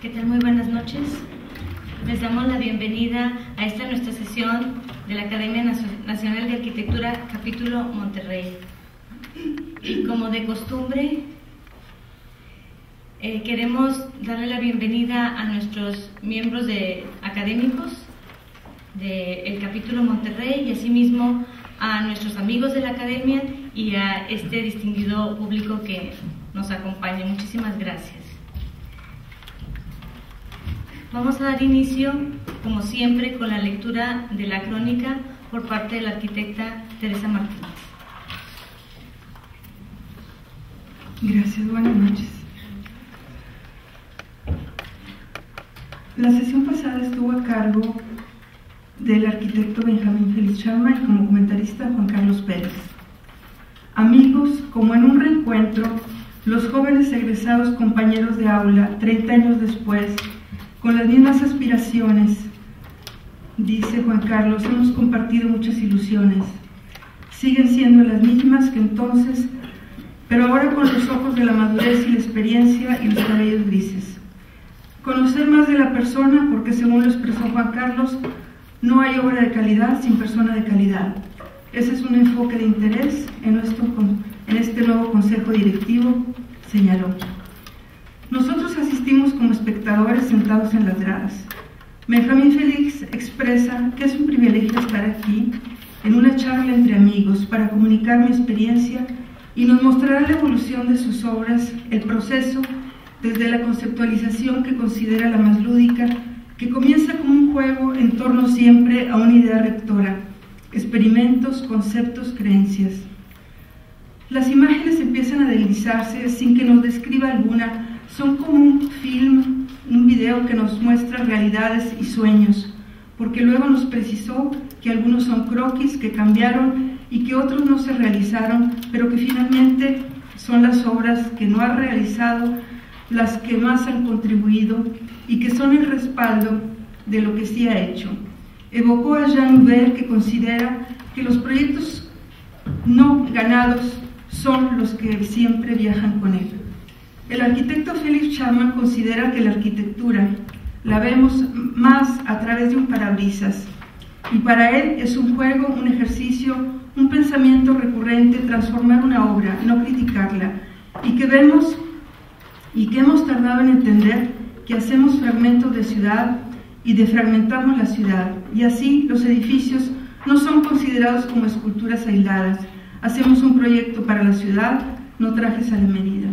¿Qué tal? Muy buenas noches. Les damos la bienvenida a esta nuestra sesión de la Academia Nacional de Arquitectura, capítulo Monterrey. Y como de costumbre, queremos darle la bienvenida a nuestros miembros académicos del capítulo Monterrey y asimismo a nuestros amigos de la Academia y a este distinguido público que nos acompaña. Muchísimas gracias. Vamos a dar inicio, como siempre, con la lectura de la crónica por parte de la arquitecta Teresa Martínez. Gracias, buenas noches. La sesión pasada estuvo a cargo del arquitecto Benjamín Félix Chama y como comentarista Juan Carlos Pérez. Amigos, como en un reencuentro, los jóvenes egresados compañeros de aula, 30 años después, con las mismas aspiraciones, dice Juan Carlos, hemos compartido muchas ilusiones. Siguen siendo las mismas que entonces, pero ahora con los ojos de la madurez y la experiencia y los cabellos grises. Conocer más de la persona, porque según lo expresó Juan Carlos, no hay obra de calidad sin persona de calidad. Ese es un enfoque de interés en este nuevo consejo directivo, señaló. Nosotros asistimos como espectadores sentados en las gradas. Benjamín Félix expresa que es un privilegio estar aquí en una charla entre amigos para comunicar mi experiencia y nos mostrará la evolución de sus obras, el proceso desde la conceptualización que considera la más lúdica, que comienza como un juego en torno siempre a una idea rectora, experimentos, conceptos, creencias. Las imágenes empiezan a deslizarse sin que nos describa alguna, son como un film, un video que nos muestra realidades y sueños, porque luego nos precisó que algunos son croquis que cambiaron y que otros no se realizaron, pero que finalmente son las obras que no ha realizado, las que más han contribuido y que son el respaldo de lo que sí ha hecho. Evocó a Jean Nouvel, que considera que los proyectos no ganados son los que siempre viajan con él. El arquitecto Félix Chama considera que la arquitectura la vemos más a través de un parabrisas, y para él es un juego, un ejercicio, un pensamiento recurrente, transformar una obra, no criticarla, y que hemos tardado en entender que hacemos fragmentos de ciudad y defragmentamos la ciudad, y así los edificios no son considerados como esculturas aisladas. Hacemos un proyecto para la ciudad, no trajes a la medida.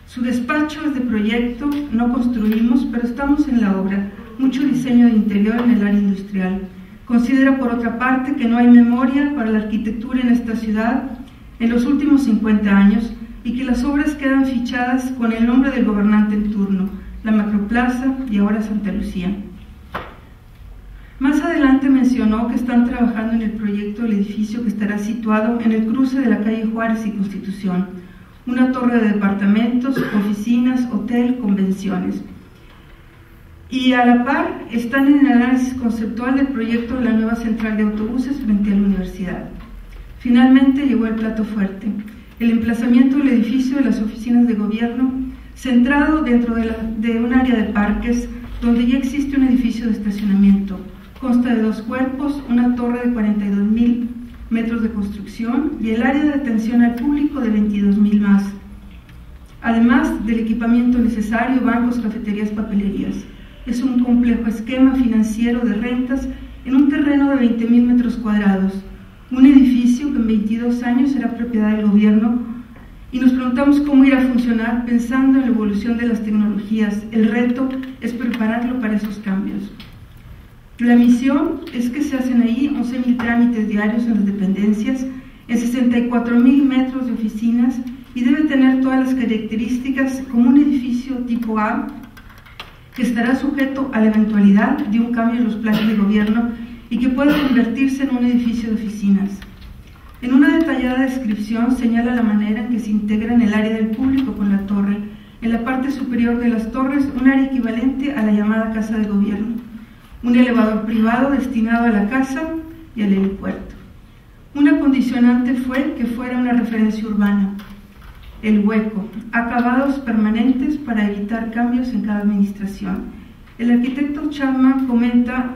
Su despacho es de proyecto, no construimos, pero estamos en la obra, mucho diseño de interior en el área industrial. Considera por otra parte que no hay memoria para la arquitectura en esta ciudad en los últimos 50 años y que las obras quedan fichadas con el nombre del gobernante en turno, la Macroplaza y ahora Santa Lucía. Más adelante mencionó que están trabajando en el proyecto del edificio que estará situado en el cruce de la calle Juárez y Constitución, una torre de departamentos, oficinas, hotel, convenciones. Y a la par están en el análisis conceptual del proyecto de la nueva central de autobuses frente a la universidad. Finalmente llegó el plato fuerte, el emplazamiento del edificio de las oficinas de gobierno, centrado dentro de un área de parques donde ya existe un edificio de estacionamiento. Consta de 2 cuerpos, una torre de 42,000 metros de construcción y el área de atención al público de 22,000 más, además del equipamiento necesario, bancos, cafeterías, papelerías. Es un complejo esquema financiero de rentas en un terreno de 20,000 metros cuadrados, un edificio que en 22 años será propiedad del gobierno, y nos preguntamos cómo irá a funcionar pensando en la evolución de las tecnologías. El reto es prepararlo para esos cambios. La misión es que se hacen ahí 11,000 trámites diarios en las dependencias, en 64,000 metros de oficinas, y debe tener todas las características como un edificio tipo A, que estará sujeto a la eventualidad de un cambio en los planes de gobierno y que puede convertirse en un edificio de oficinas. En una detallada descripción señala la manera en que se integra en el área del público con la torre. En la parte superior de las torres, un área equivalente a la llamada casa de gobierno, un elevador privado destinado a la casa y al helipuerto. Una condicionante fue que fuera una referencia urbana. el hueco, acabados permanentes para evitar cambios en cada administración. El arquitecto Chama comenta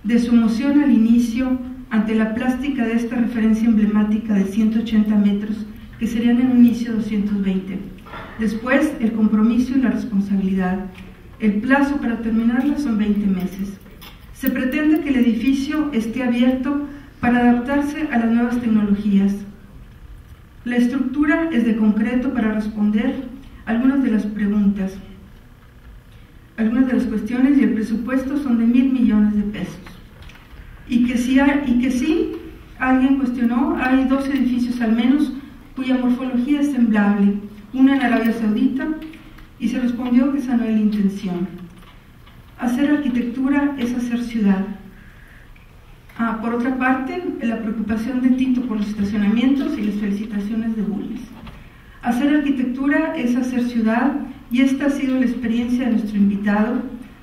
de su emoción al inicio ante la plástica de esta referencia emblemática de 180 metros, que serían en un inicio 220. Después, el compromiso y la responsabilidad. El plazo para terminarla son 20 meses. Se pretende que el edificio esté abierto para adaptarse a las nuevas tecnologías. La estructura es de concreto para responder algunas de las preguntas. Algunas de las cuestiones y el presupuesto son de 1.000 millones de pesos. Y que sí, alguien cuestionó, hay 2 edificios al menos cuya morfología es semblable, una en Arabia Saudita, y se respondió que esa no es la intención. Hacer arquitectura es hacer ciudad. Por otra parte, la preocupación de Tito por los estacionamientos y las felicitaciones de Bulnes. Hacer arquitectura es hacer ciudad, y esta ha sido la experiencia de nuestro invitado,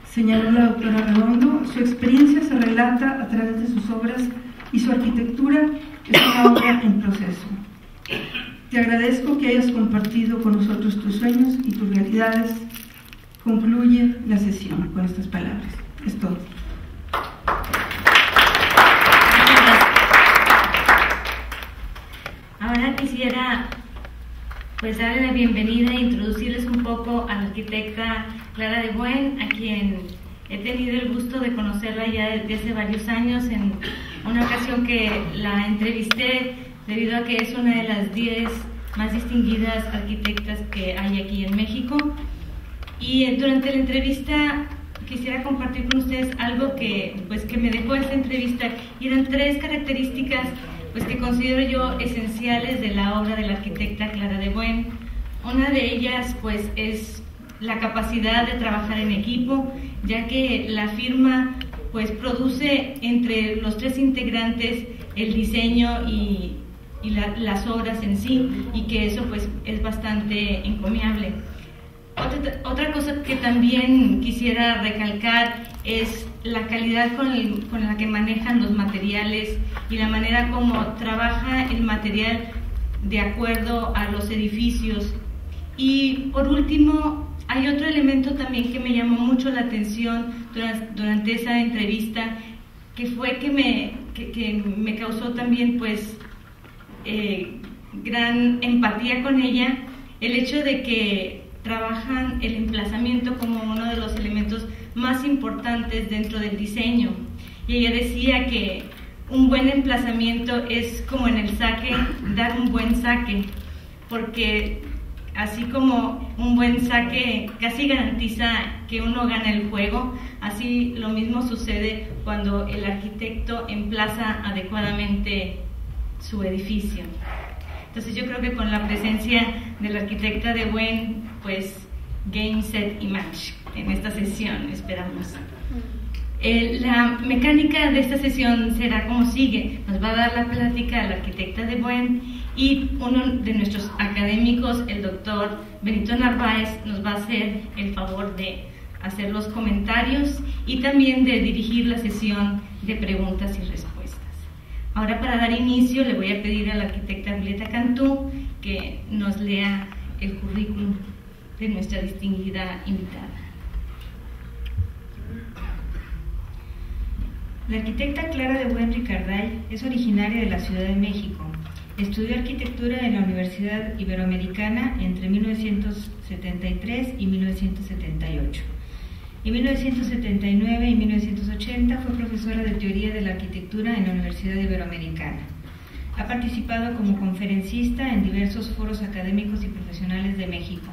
señaló la doctora Redondo. Su experiencia se relata a través de sus obras y su arquitectura es una obra en proceso. Te agradezco que hayas compartido con nosotros tus sueños y tus realidades. Concluye la sesión con estas palabras. Es todo. Ahora quisiera darle la bienvenida e introducirles un poco a la arquitecta Clara de Buen, a quien he tenido el gusto de conocerla ya desde hace varios años, en una ocasión que la entrevisté debido a que es una de las 10 más distinguidas arquitectas que hay aquí en México. Y durante la entrevista quisiera compartir con ustedes algo que me dejó esta entrevista, y eran 3 características que considero yo esenciales de la obra de la arquitecta Clara de Buen. Una de ellas es la capacidad de trabajar en equipo, ya que la firma produce entre los 3 integrantes el diseño y las obras en sí, y que eso es bastante encomiable. Otra cosa que también quisiera recalcar es la calidad con la que manejan los materiales y la manera como trabaja el material de acuerdo a los edificios. Y por último, hay otro elemento también que me llamó mucho la atención durante esa entrevista, que fue que me causó también gran empatía con ella, el hecho de que trabajan el emplazamiento como uno de los elementos más importantes dentro del diseño. Y ella decía que un buen emplazamiento es como en el saque, dar un buen saque, porque así como un buen saque casi garantiza que uno gana el juego, así lo mismo sucede cuando el arquitecto emplaza adecuadamente su edificio. Entonces yo creo que con la presencia de la arquitecta de Buen, game, set y match en esta sesión, esperamos. La mecánica de esta sesión será como sigue: nos va a dar la plática la arquitecta de Buen, y uno de nuestros académicos, el doctor Benito Narváez, nos va a hacer el favor de hacer los comentarios y también de dirigir la sesión de preguntas y respuestas. Ahora, para dar inicio, le voy a pedir a la arquitecta Violeta Cantú que nos lea el currículum de nuestra distinguida invitada. La arquitecta Clara de Buen Ricarday es originaria de la Ciudad de México. Estudió arquitectura en la Universidad Iberoamericana entre 1973 y 1978. En 1979 y 1980 fue profesora de teoría de la arquitectura en la Universidad Iberoamericana. Ha participado como conferencista en diversos foros académicos y profesionales de México.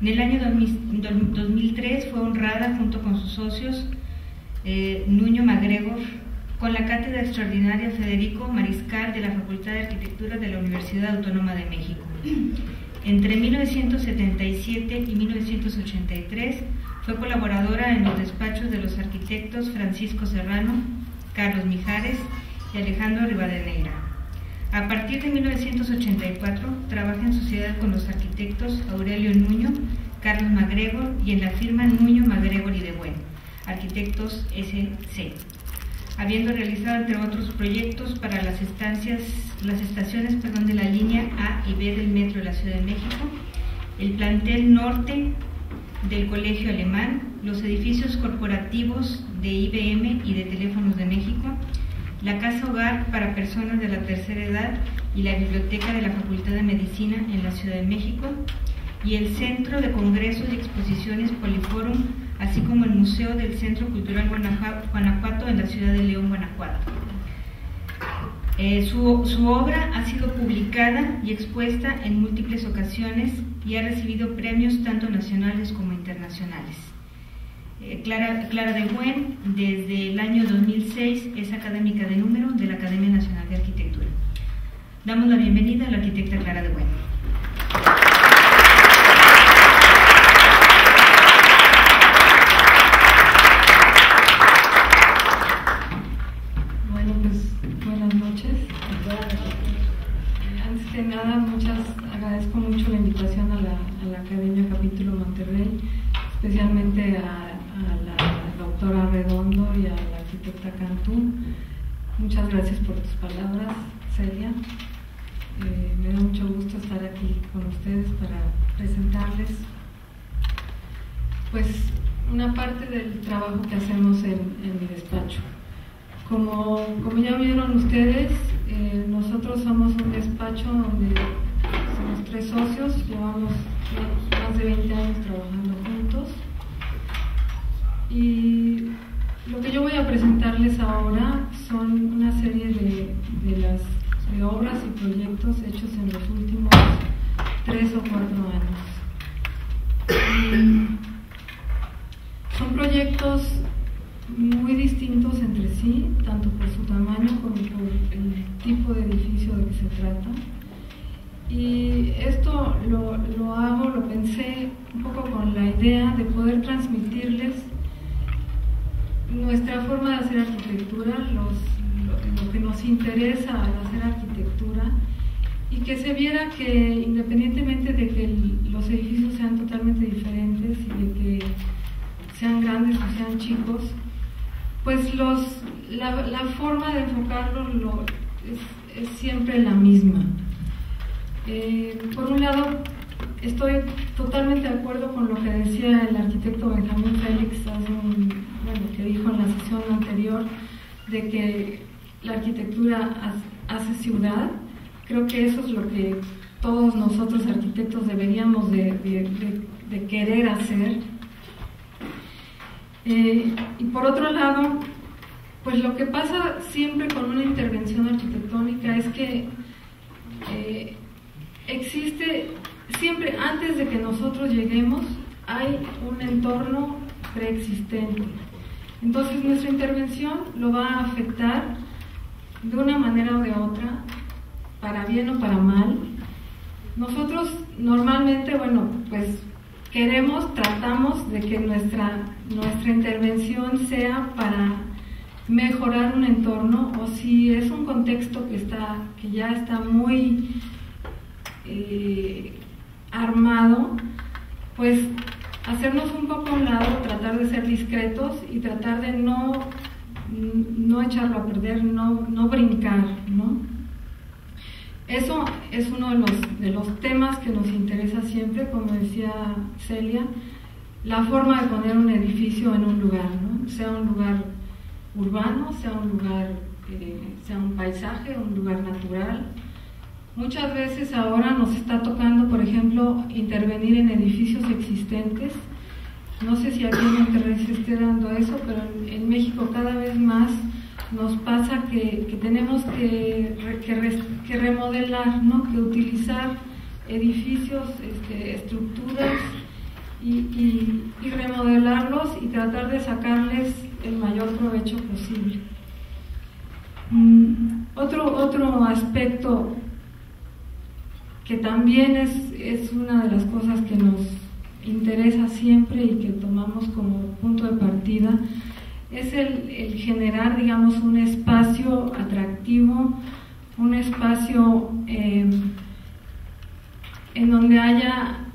En el año 2003 fue honrada junto con sus socios Nuño MacGregor con la Cátedra Extraordinaria Federico Mariscal de la Facultad de Arquitectura de la Universidad Autónoma de México. Entre 1977 y 1983 fue colaboradora en los despachos de los arquitectos Francisco Serrano, Carlos Mijares y Alejandro Rivadeneira. A partir de 1984 trabaja en sociedad con los arquitectos Aurelio Nuño, Carlos MacGregor y en la firma Nuño, MacGregor y de Buen, Arquitectos SC. habiendo realizado entre otros proyectos para las estaciones de la línea A y B del Metro de la Ciudad de México, el plantel norte del Colegio Alemán, los edificios corporativos de IBM y de Teléfonos de México, la Casa Hogar para Personas de la Tercera Edad y la Biblioteca de la Facultad de Medicina en la Ciudad de México, y el Centro de Congresos y Exposiciones Poliforum, así como el Museo del Centro Cultural Guanajuato en la ciudad de León, Guanajuato. Su obra ha sido publicada y expuesta en múltiples ocasiones y ha recibido premios tanto nacionales como internacionales. Clara de Buen, desde el año 2006, es académica de número de la Academia Nacional de Arquitectura. Damos la bienvenida a la arquitecta Clara de Buen. Bueno, pues buenas noches. Antes que nada, agradezco mucho la invitación a la Academia Capítulo Monterrey, especialmente a la doctora Redondo y a la arquitecta Cantú. Muchas gracias por tus palabras, Celia. Me da mucho gusto estar aquí con ustedes para presentarles pues una parte del trabajo que hacemos en mi despacho. Como ya vieron ustedes, nosotros somos un despacho donde somos 3 socios, llevamos más de 20 años trabajando juntos. Y lo que yo voy a presentarles ahora son una serie de obras y proyectos hechos en los últimos 3 o 4 años. Son proyectos muy distintos entre sí, tanto por su tamaño como por el tipo de edificio de que se trata. Y esto lo pensé un poco con la idea de poder transmitirles nuestra forma de hacer arquitectura, lo que nos interesa al hacer arquitectura, y que se viera que independientemente de que los edificios sean totalmente diferentes y de que sean grandes o sean chicos, pues la forma de enfocarlos es siempre la misma. Por un lado, estoy totalmente de acuerdo con lo que decía el arquitecto Benjamín Félix, que dijo en la sesión anterior, de que la arquitectura hace ciudad. Creo que eso es lo que todos nosotros arquitectos deberíamos de querer hacer. Y por otro lado, pues lo que pasa siempre con una intervención arquitectónica es que existe siempre, antes de que nosotros lleguemos, hay un entorno preexistente. Entonces nuestra intervención lo va a afectar de una manera o de otra, para bien o para mal. Nosotros normalmente, pues tratamos de que nuestra intervención sea para mejorar un entorno, o si es un contexto que ya está muy armado, pues hacernos un poco a un lado, tratar de ser discretos y tratar de no echarlo a perder, no brincar, ¿no? Eso es uno de los temas que nos interesa siempre, como decía Celia, la forma de poner un edificio en un lugar, ¿no? Sea un lugar urbano, sea un paisaje, un lugar natural. Muchas veces ahora nos está tocando, por ejemplo, intervenir en edificios existentes. No sé si aquí en Monterrey se esté dando eso, pero en México cada vez más nos pasa que tenemos que remodelar, ¿no? Que utilizar edificios, estructuras y remodelarlos y tratar de sacarles el mayor provecho posible. Otro aspecto que también es una de las cosas que nos interesa siempre y que tomamos como punto de partida, es el generar, digamos, un espacio atractivo, un espacio en donde haya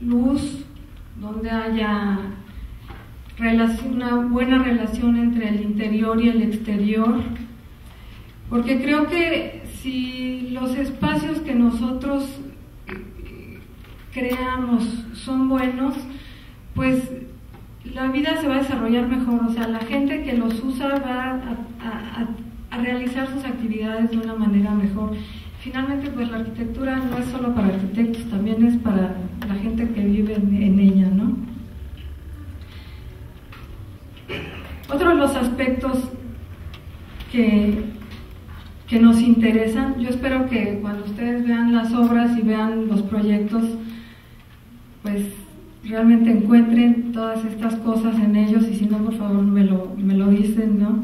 luz, donde haya una buena relación entre el interior y el exterior, porque creo que si los espacios que nosotros creamos son buenos, pues la vida se va a desarrollar mejor. O sea, la gente que los usa va a realizar sus actividades de una manera mejor. Finalmente, pues la arquitectura no es solo para arquitectos, también es para la gente que vive en ella, ¿no? Otro de los aspectos que nos interesan, yo espero que cuando ustedes vean las obras y vean los proyectos, pues realmente encuentren todas estas cosas en ellos, y si no, por favor me lo dicen, ¿no?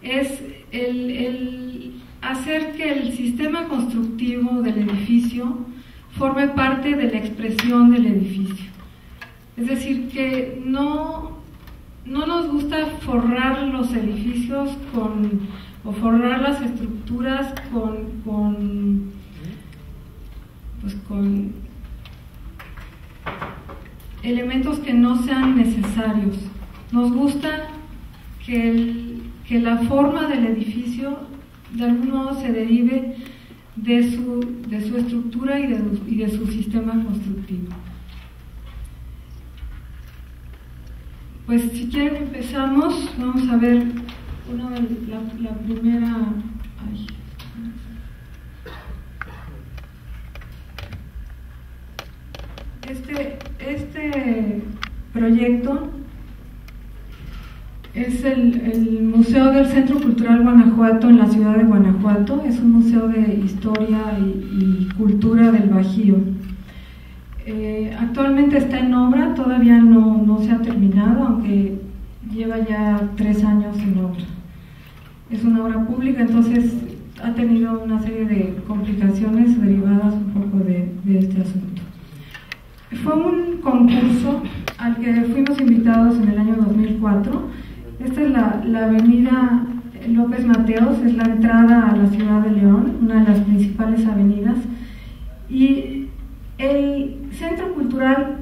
Es el hacer que el sistema constructivo del edificio forme parte de la expresión del edificio. Es decir, que no nos gusta forrar los edificios o forrar las estructuras con elementos que no sean necesarios. Nos gusta que la forma del edificio de algún modo se derive de su estructura y de su sistema constructivo. Pues si quieren empezamos, vamos a ver la primera. Este proyecto es el Museo del Centro Cultural Guanajuato en la ciudad de Guanajuato. Es un museo de historia y cultura del Bajío. Actualmente está en obra, todavía no se ha terminado, aunque lleva ya 3 años en obra. Es una obra pública, entonces ha tenido una serie de complicaciones derivadas un poco de este asunto. Fue un concurso al que fuimos invitados en el año 2004. Esta es la avenida López Mateos, es la entrada a la ciudad de León, una de las principales avenidas, y el Centro Cultural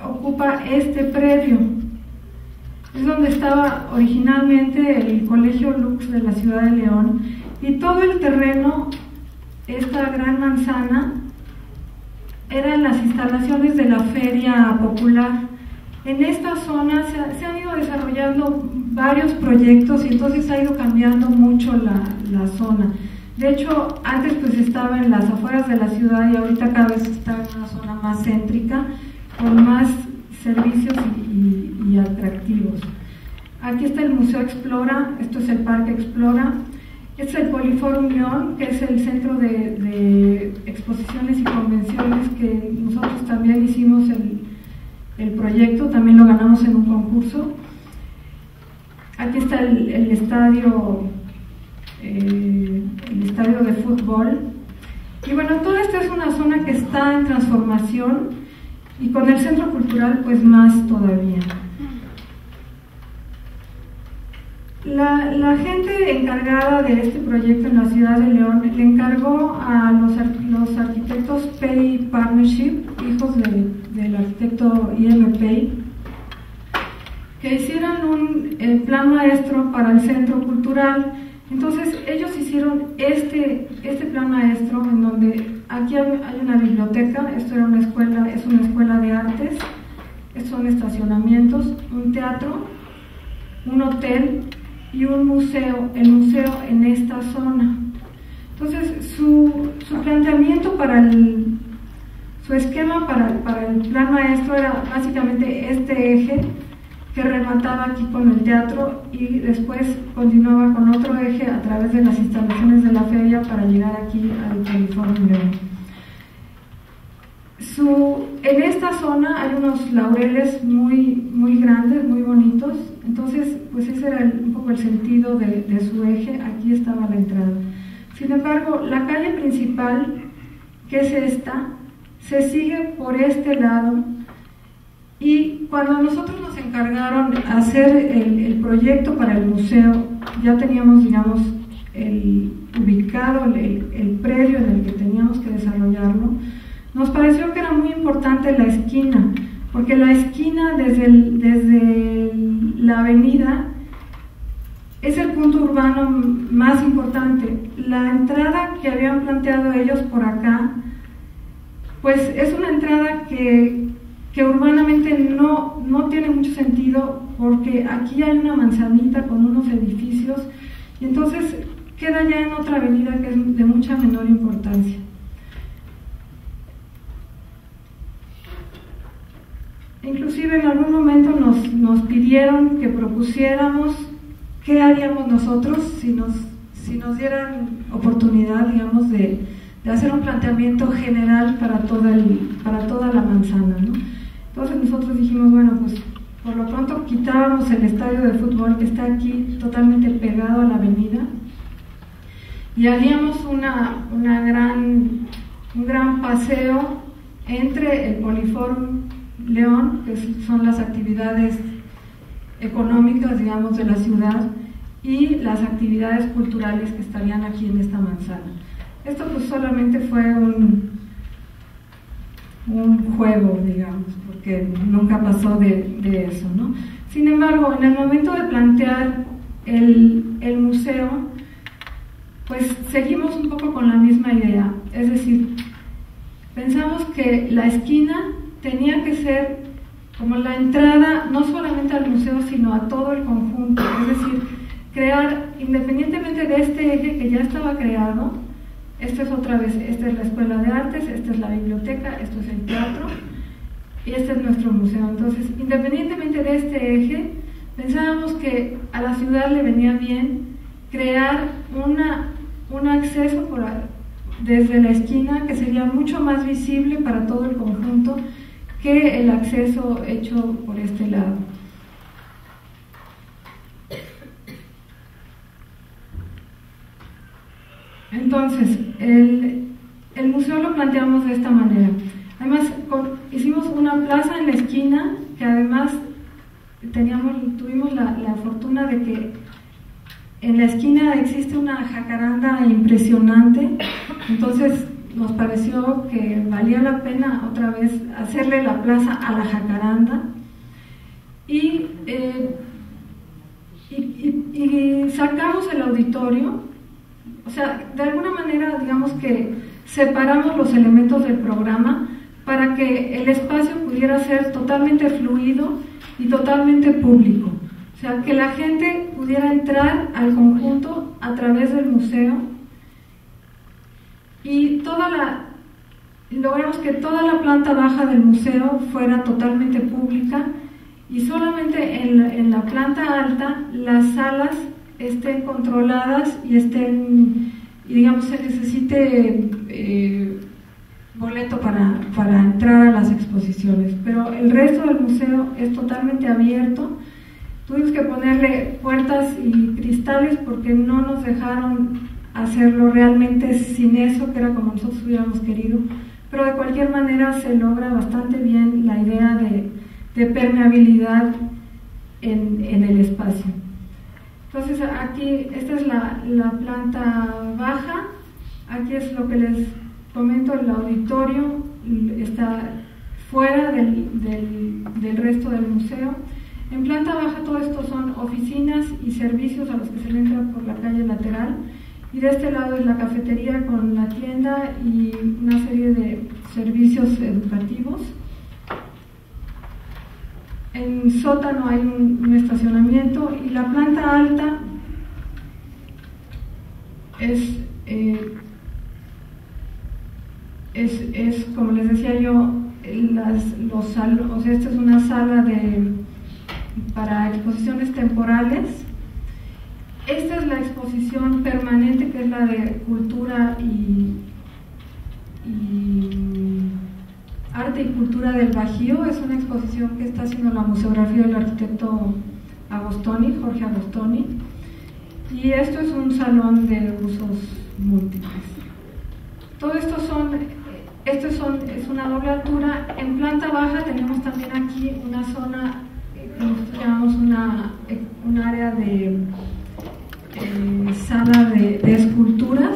ocupa este predio. Es donde estaba originalmente el Colegio Lux de la ciudad de León, y todo el terreno, esta gran manzana, eran las instalaciones de la Feria Popular. En esta zona se han ido desarrollando varios proyectos y entonces ha ido cambiando mucho la zona. De hecho, antes pues estaba en las afueras de la ciudad y ahorita cada vez está en una zona más céntrica, con más servicios y atractivos. Aquí está el Museo Explora, esto es el Parque Explora. Este es el Poliforum León, que es el centro de exposiciones y convenciones, que nosotros también hicimos el proyecto, también lo ganamos en un concurso. Aquí está el estadio de fútbol. Y bueno, toda esta es una zona que está en transformación, y con el Centro Cultural pues más todavía. La gente encargada de este proyecto en la ciudad de León le encargó a los arquitectos Pei Partnership, hijos del arquitecto I.M. Pei, que hicieran un plan maestro para el Centro Cultural. Entonces ellos hicieron este plan maestro, en donde aquí hay una biblioteca, esto era una escuela, es una escuela de artes, estos son estacionamientos, un teatro, un hotel y un museo, el museo en esta zona. Entonces su planteamiento su esquema para el plan maestro era básicamente este eje que remataba aquí con el teatro y después continuaba con otro eje a través de las instalaciones de la feria para llegar aquí al Poliforum León. En esta zona hay unos laureles muy grandes, muy bonitos, entonces pues ese era un poco el sentido de su eje. Aquí estaba la entrada. Sin embargo, la calle principal, que es esta, se sigue por este lado, y cuando nosotros nos encargaron hacer el proyecto para el museo, ya teníamos, digamos, ubicado el predio en el que teníamos que desarrollarlo. Nos pareció que era muy importante la esquina, porque la esquina desde la avenida es el punto urbano más importante. La entrada que habían planteado ellos por acá, pues es una entrada que urbanamente no tiene mucho sentido, porque aquí hay una manzanita con unos edificios y entonces queda ya en otra avenida que es de mucha menor importancia. Inclusive en algún momento nos pidieron que propusiéramos qué haríamos nosotros si nos dieran oportunidad, digamos, de hacer un planteamiento general para toda la manzana, ¿no? Entonces nosotros dijimos, bueno, pues por lo pronto quitábamos el estadio de fútbol que está aquí totalmente pegado a la avenida y haríamos un gran paseo entre el Poliforum León, que son las actividades económicas, digamos, de la ciudad, y las actividades culturales que estarían aquí en esta manzana. Esto pues solamente fue un juego, digamos, porque nunca pasó de eso, ¿no? Sin embargo, en el momento de plantear el museo, pues seguimos un poco con la misma idea, es decir, pensamos que la esquina tenía que ser como la entrada no solamente al museo, sino a todo el conjunto, es decir, crear, independientemente de este eje que ya estaba creado, esta es la Escuela de Artes, esta es la biblioteca, esto es el teatro y este es nuestro museo. Entonces, independientemente de este eje, pensábamos que a la ciudad le venía bien crear un acceso desde la esquina que sería mucho más visible para todo el conjunto que el acceso hecho por este lado. Entonces, el museo lo planteamos de esta manera. Además, hicimos una plaza en la esquina, que además tuvimos la fortuna de que en la esquina existe una jacaranda impresionante, entonces nos pareció que valía la pena otra vez hacerle la plaza a la jacaranda y sacamos el auditorio, o sea, de alguna manera digamos que separamos los elementos del programa para que el espacio pudiera ser totalmente fluido y totalmente público, o sea, que la gente pudiera entrar al conjunto a través del museo y logramos que toda la planta baja del museo fuera totalmente pública y solamente en la planta alta las salas estén controladas y digamos, se necesite boleto para entrar a las exposiciones, pero el resto del museo es totalmente abierto. Tuvimos que ponerle puertas y cristales porque no nos dejaron hacerlo realmente sin eso, que era como nosotros hubiéramos querido, pero de cualquier manera se logra bastante bien la idea de permeabilidad en el espacio. Entonces aquí, esta es la planta baja, aquí es lo que les comento, el auditorio está fuera del resto del museo. En planta baja todo esto son oficinas y servicios a los que se le entra por la calle lateral, y de este lado es la cafetería con la tienda y una serie de servicios educativos. En sótano hay un estacionamiento y la planta alta es como les decía yo, o sea, esta es una sala para exposiciones temporales. Esta es la exposición permanente, que es la de cultura y arte y cultura del Bajío. Es una exposición que está haciendo la museografía del arquitecto Jorge Agostoni, y esto es un salón de usos múltiples. Todo esto es una doble altura. En planta baja tenemos también aquí una zona que nosotros llamamos un área de sala de esculturas,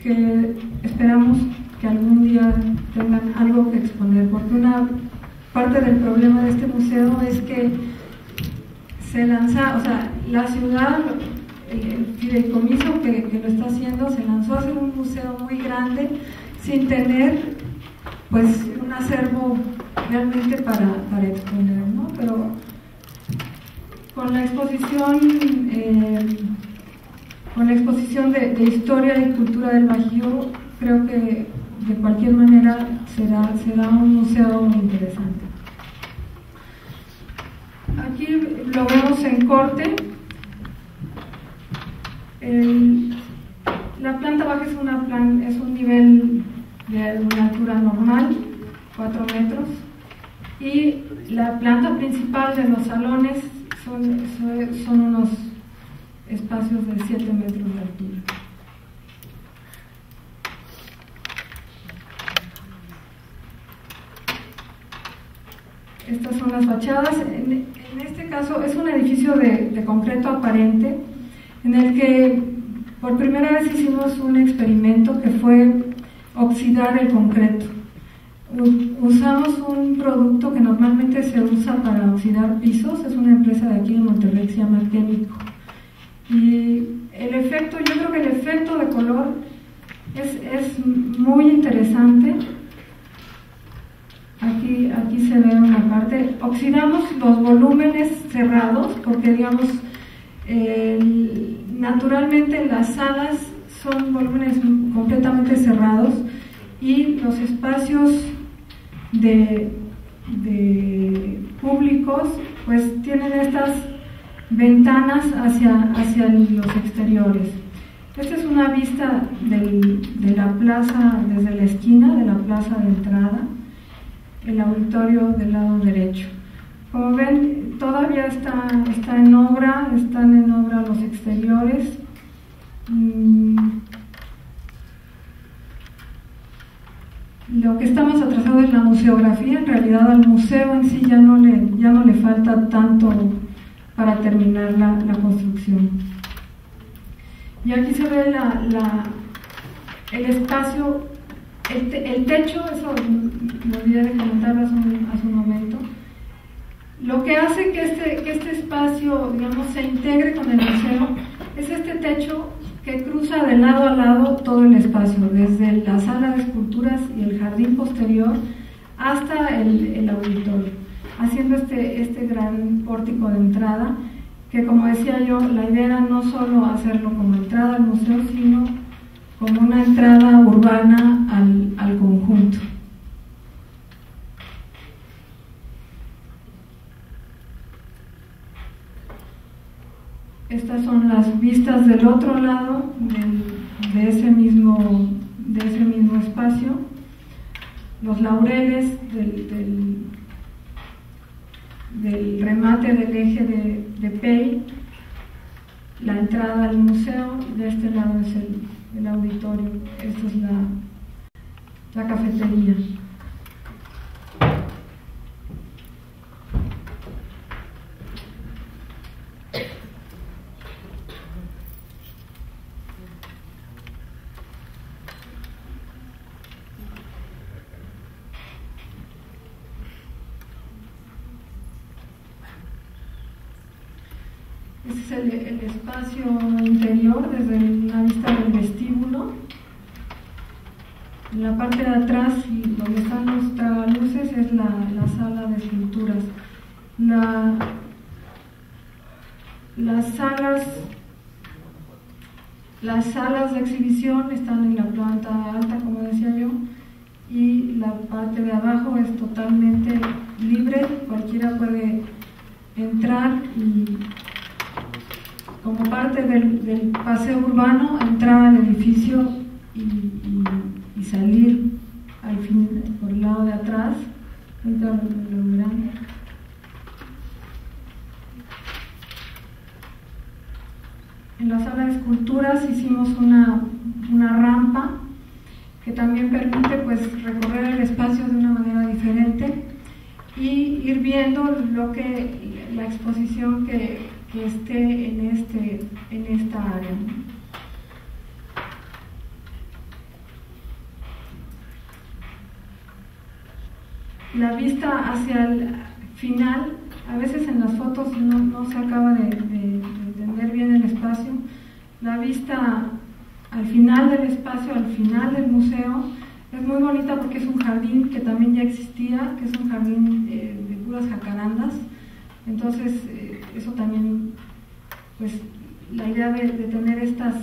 que esperamos que algún día tengan algo que exponer por porque una parte del problema de este museo es que se lanza, o sea, la ciudad, el fideicomiso que lo está haciendo, se lanzó a hacer un museo muy grande sin tener pues un acervo realmente para exponer, ¿no? Pero con la exposición de historia y cultura del Bajío, creo que de cualquier manera será un museo interesante. Aquí lo vemos en corte. La planta baja es un nivel de una altura normal, 4 metros, y la planta principal de los salones son unos espacios de 7 metros de altura. Estas son las fachadas. En este caso es un edificio de concreto aparente, en el que por primera vez hicimos un experimento que fue oxidar el concreto. Usamos un producto que normalmente se usa para oxidar pisos, es una empresa de aquí de Monterrey que se llama Químico. Y el efecto, yo creo que el efecto de color es muy interesante. Aquí se ve una parte. Oxidamos los volúmenes cerrados porque, digamos, naturalmente las salas son volúmenes completamente cerrados y los espacios de públicos pues tienen estas ventanas hacia los exteriores. Esta es una vista de la plaza, desde la esquina de la plaza de entrada, el auditorio del lado derecho. Como ven, todavía están en obra los exteriores. Lo que está más atrasado es la museografía. En realidad al museo en sí ya no le falta tanto para terminar la construcción. Y aquí se ve el espacio, el techo, eso me olvidé de comentar hace un momento. Lo que hace que este espacio, digamos, se integre con el museo es este techo que cruza de lado a lado todo el espacio, desde la sala de esculturas y el jardín posterior hasta el auditorio, haciendo este gran pórtico de entrada, que, como decía yo, la idea era no solo hacerlo como entrada al museo, sino como una entrada urbana al conjunto. Estas son las vistas del otro lado de ese mismo espacio. Los laureles del remate del eje de Pei, la entrada al museo. De este lado es el auditorio. Esta es la cafetería. Este es el espacio interior desde una vista del vestíbulo. En la parte de atrás, donde están los tragaluces, es la sala de esculturas. Las salas de exhibición están en la planta alta, como decía yo, y la parte de abajo es totalmente libre, cualquiera puede entrar y, como parte del paseo urbano, entrar al edificio y salir al fin por el lado de atrás. Lo verán. En la sala de esculturas hicimos una rampa que también permite pues recorrer el espacio de una manera diferente y ir viendo la exposición que esté en esta área. la vista hacia el final, a veces en las fotos no se acaba de entender bien el espacio, la vista al final del espacio, al final del museo, es muy bonita porque es un jardín que también ya existía, que es un jardín de puras jacarandas. Entonces eso también, pues la idea de tener estas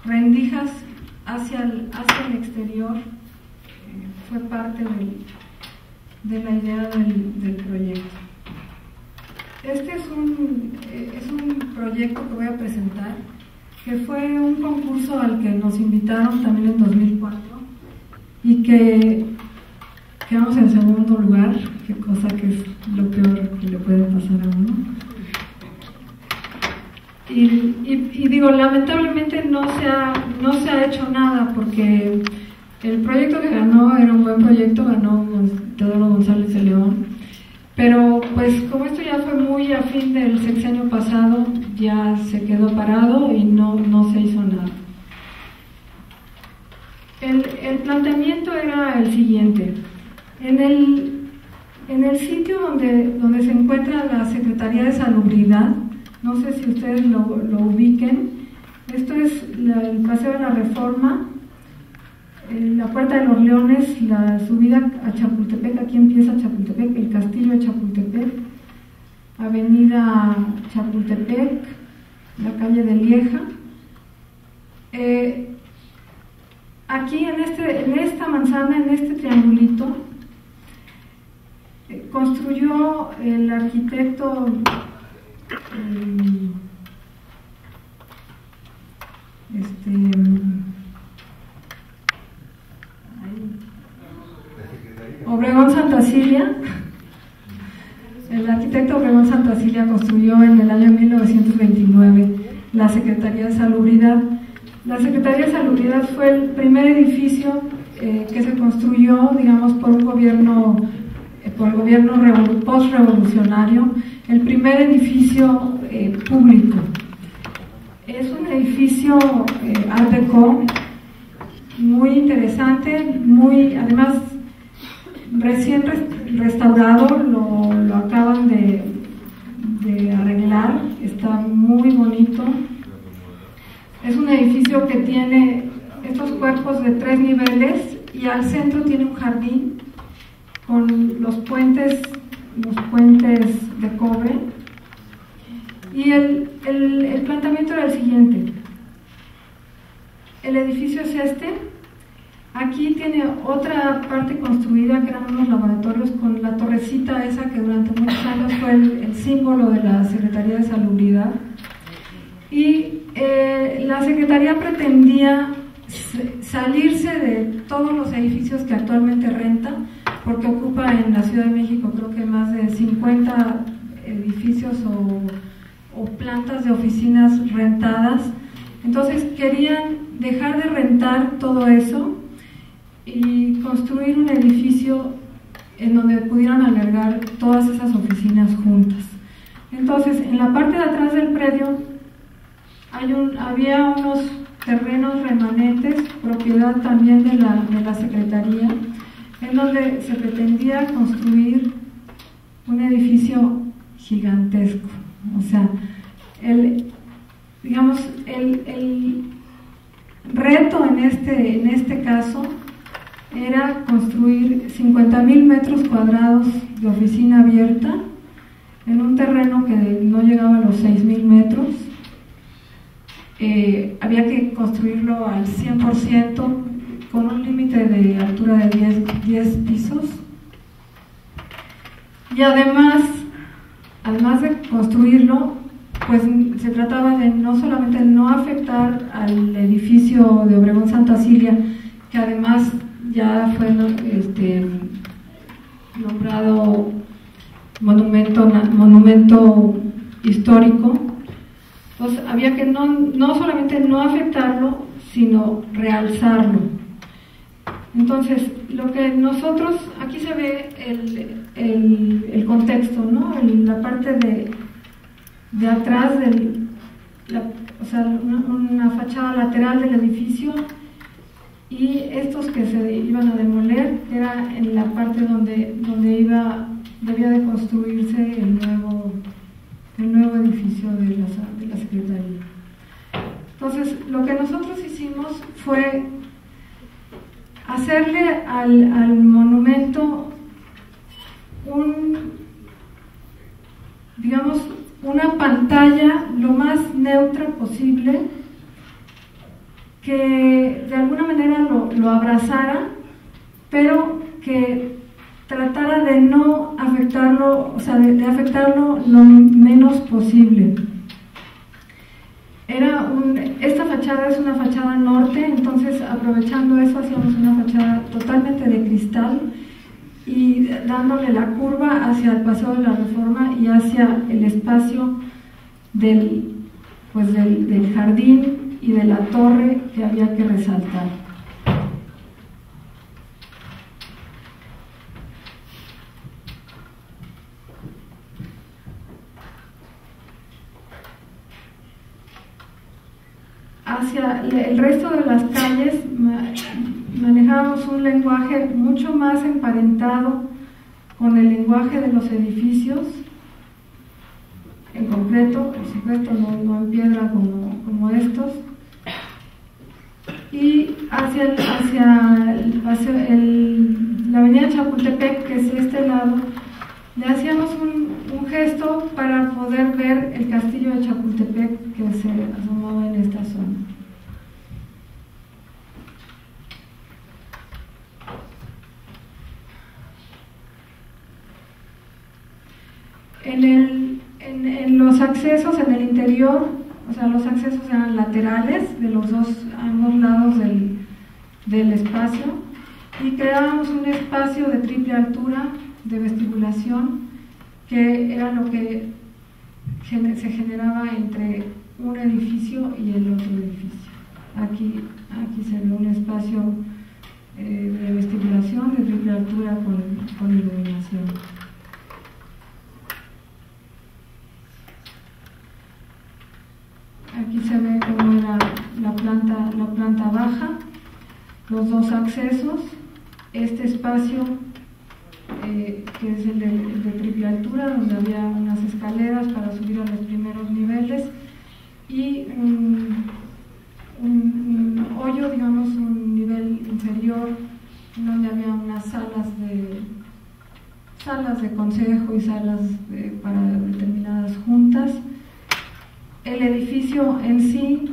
rendijas hacia el exterior fue parte de la idea del proyecto. Este es un proyecto que voy a presentar, que fue un concurso al que nos invitaron también en 2004 y que quedamos en segundo lugar, qué cosa que es lo peor que le puede pasar a uno. Y digo, lamentablemente no se ha hecho nada, porque el proyecto que ganó era un buen proyecto, ganó Teodoro González de León, pero pues como esto ya fue muy a fin del sexenio pasado, ya se quedó parado y no se hizo nada. El planteamiento era el siguiente: en el sitio donde se encuentra la Secretaría de Salubridad, no sé si ustedes lo ubiquen, esto es el Paseo de la Reforma, la Puerta de los Leones, la subida a Chapultepec, aquí empieza Chapultepec, el Castillo de Chapultepec, Avenida Chapultepec, la calle de Lieja. Aquí en esta manzana, en este triangulito, construyó el arquitecto Obregón Santacilia. El arquitecto Obregón Santacilia construyó en el año 1929 la Secretaría de Salubridad. La Secretaría de Salubridad fue el primer edificio que se construyó, digamos, por el gobierno post-revolucionario, el primer edificio público. Es un edificio Art Deco muy interesante, además recién restaurado, lo acaban de arreglar, está muy bonito. Es un edificio que tiene estos cuerpos de 3 niveles y al centro tiene un jardín con los puentes de cobre. Y el planteamiento era el siguiente: el edificio es este, aquí tiene otra parte construida que eran unos laboratorios con la torrecita esa que durante muchos años fue el símbolo de la Secretaría de Salubridad, y la Secretaría pretendía salirse de todos los edificios que actualmente renta, porque ocupa en la Ciudad de México creo que más de 50 edificios o plantas de oficinas rentadas. Entonces querían dejar de rentar todo eso y construir un edificio en donde pudieran albergar todas esas oficinas juntas. Entonces, en la parte de atrás del predio había unos terrenos remanentes, propiedad también de la Secretaría, en donde se pretendía construir un edificio gigantesco. O sea, el reto en este caso era construir 50,000 metros cuadrados de oficina abierta en un terreno que no llegaba a los 6,000 metros. Había que construirlo al 100% con un límite de altura de 10 pisos, y además de construirlo, pues se trataba de no solamente no afectar al edificio de Obregón Santacilia, que además ya fue nombrado monumento histórico. Entonces había que no solamente no afectarlo, sino realzarlo. Entonces, lo que nosotros, aquí se ve el contexto, ¿no? La parte de atrás, o sea, una fachada lateral del edificio, y estos que se iban a demoler era en la parte donde debía de construirse el nuevo edificio de la Secretaría. Entonces, lo que nosotros hicimos fue hacerle al monumento una pantalla lo más neutra posible, que de alguna manera lo abrazara, pero que tratara de no afectarlo, o sea, de afectarlo lo menos posible. Esta fachada es una fachada norte, entonces aprovechando eso hacíamos una fachada totalmente de cristal y dándole la curva hacia el Paseo de la Reforma y hacia el espacio del jardín y de la torre que había que resaltar. Hacia el resto de las calles manejábamos un lenguaje mucho más emparentado con el lenguaje de los edificios, en concreto, por supuesto, no en piedra como estos, y hacia la avenida Chapultepec, que es este lado, le hacíamos un gesto para poder ver el castillo de Chapultepec que se asomaba en esta zona. En los accesos en el interior, o sea, los accesos eran laterales de ambos lados del espacio, y creábamos un espacio de triple altura de vestibulación, que era lo que se generaba entre un edificio y el otro edificio. Aquí se ve un espacio de vestibulación de triple altura con iluminación. Aquí se ve cómo era la planta baja, los dos accesos, este espacio que es el de triple altura, donde había unas escaleras para subir a los primeros niveles, y un hoyo, digamos, un nivel inferior, donde había unas salas de consejo y salas para determinadas juntas. El edificio en sí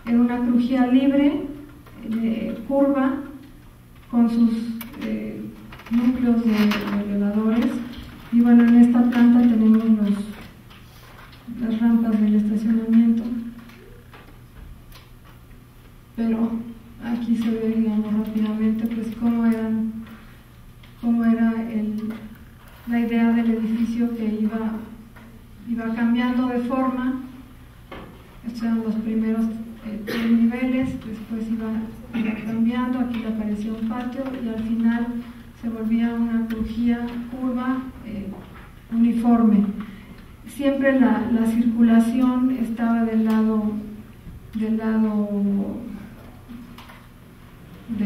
era una crujía libre, curva, con sus núcleos de elevadores, y bueno, en esta planta tenemos las rampas del estacionamiento, pero aquí se ve, digamos, rápidamente pues cómo era la idea del edificio, que iba cambiando de forma. Estos eran los primeros 3 niveles, después iba cambiando, aquí le aparecía un patio y al final se volvía una crujía curva uniforme. Siempre la circulación estaba del lado de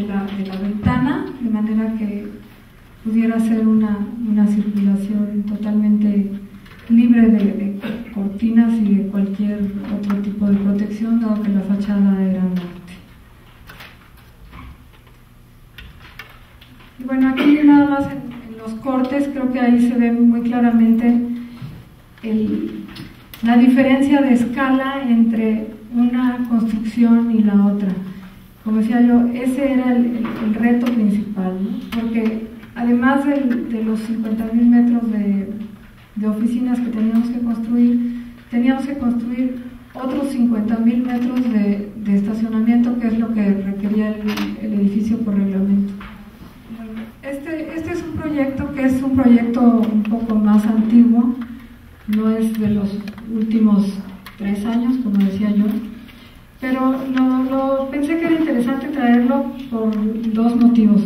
la ventana, de manera que pudiera ser una circulación totalmente libre de cortinas y de cualquier otro tipo de protección, dado que la fachada era norte. Y bueno, aquí nada más en los cortes, creo que ahí se ve muy claramente la diferencia de escala entre una construcción y la otra. Como decía yo, ese era el reto principal, ¿no? Porque además de los 50.000 metros de oficinas que teníamos que construir otros 50.000 metros de estacionamiento, que es lo que requería el edificio por reglamento. Este es un proyecto que es un proyecto un poco más antiguo, no es de los últimos 3 años, como decía yo, pero pensé que era interesante traerlo por 2 motivos.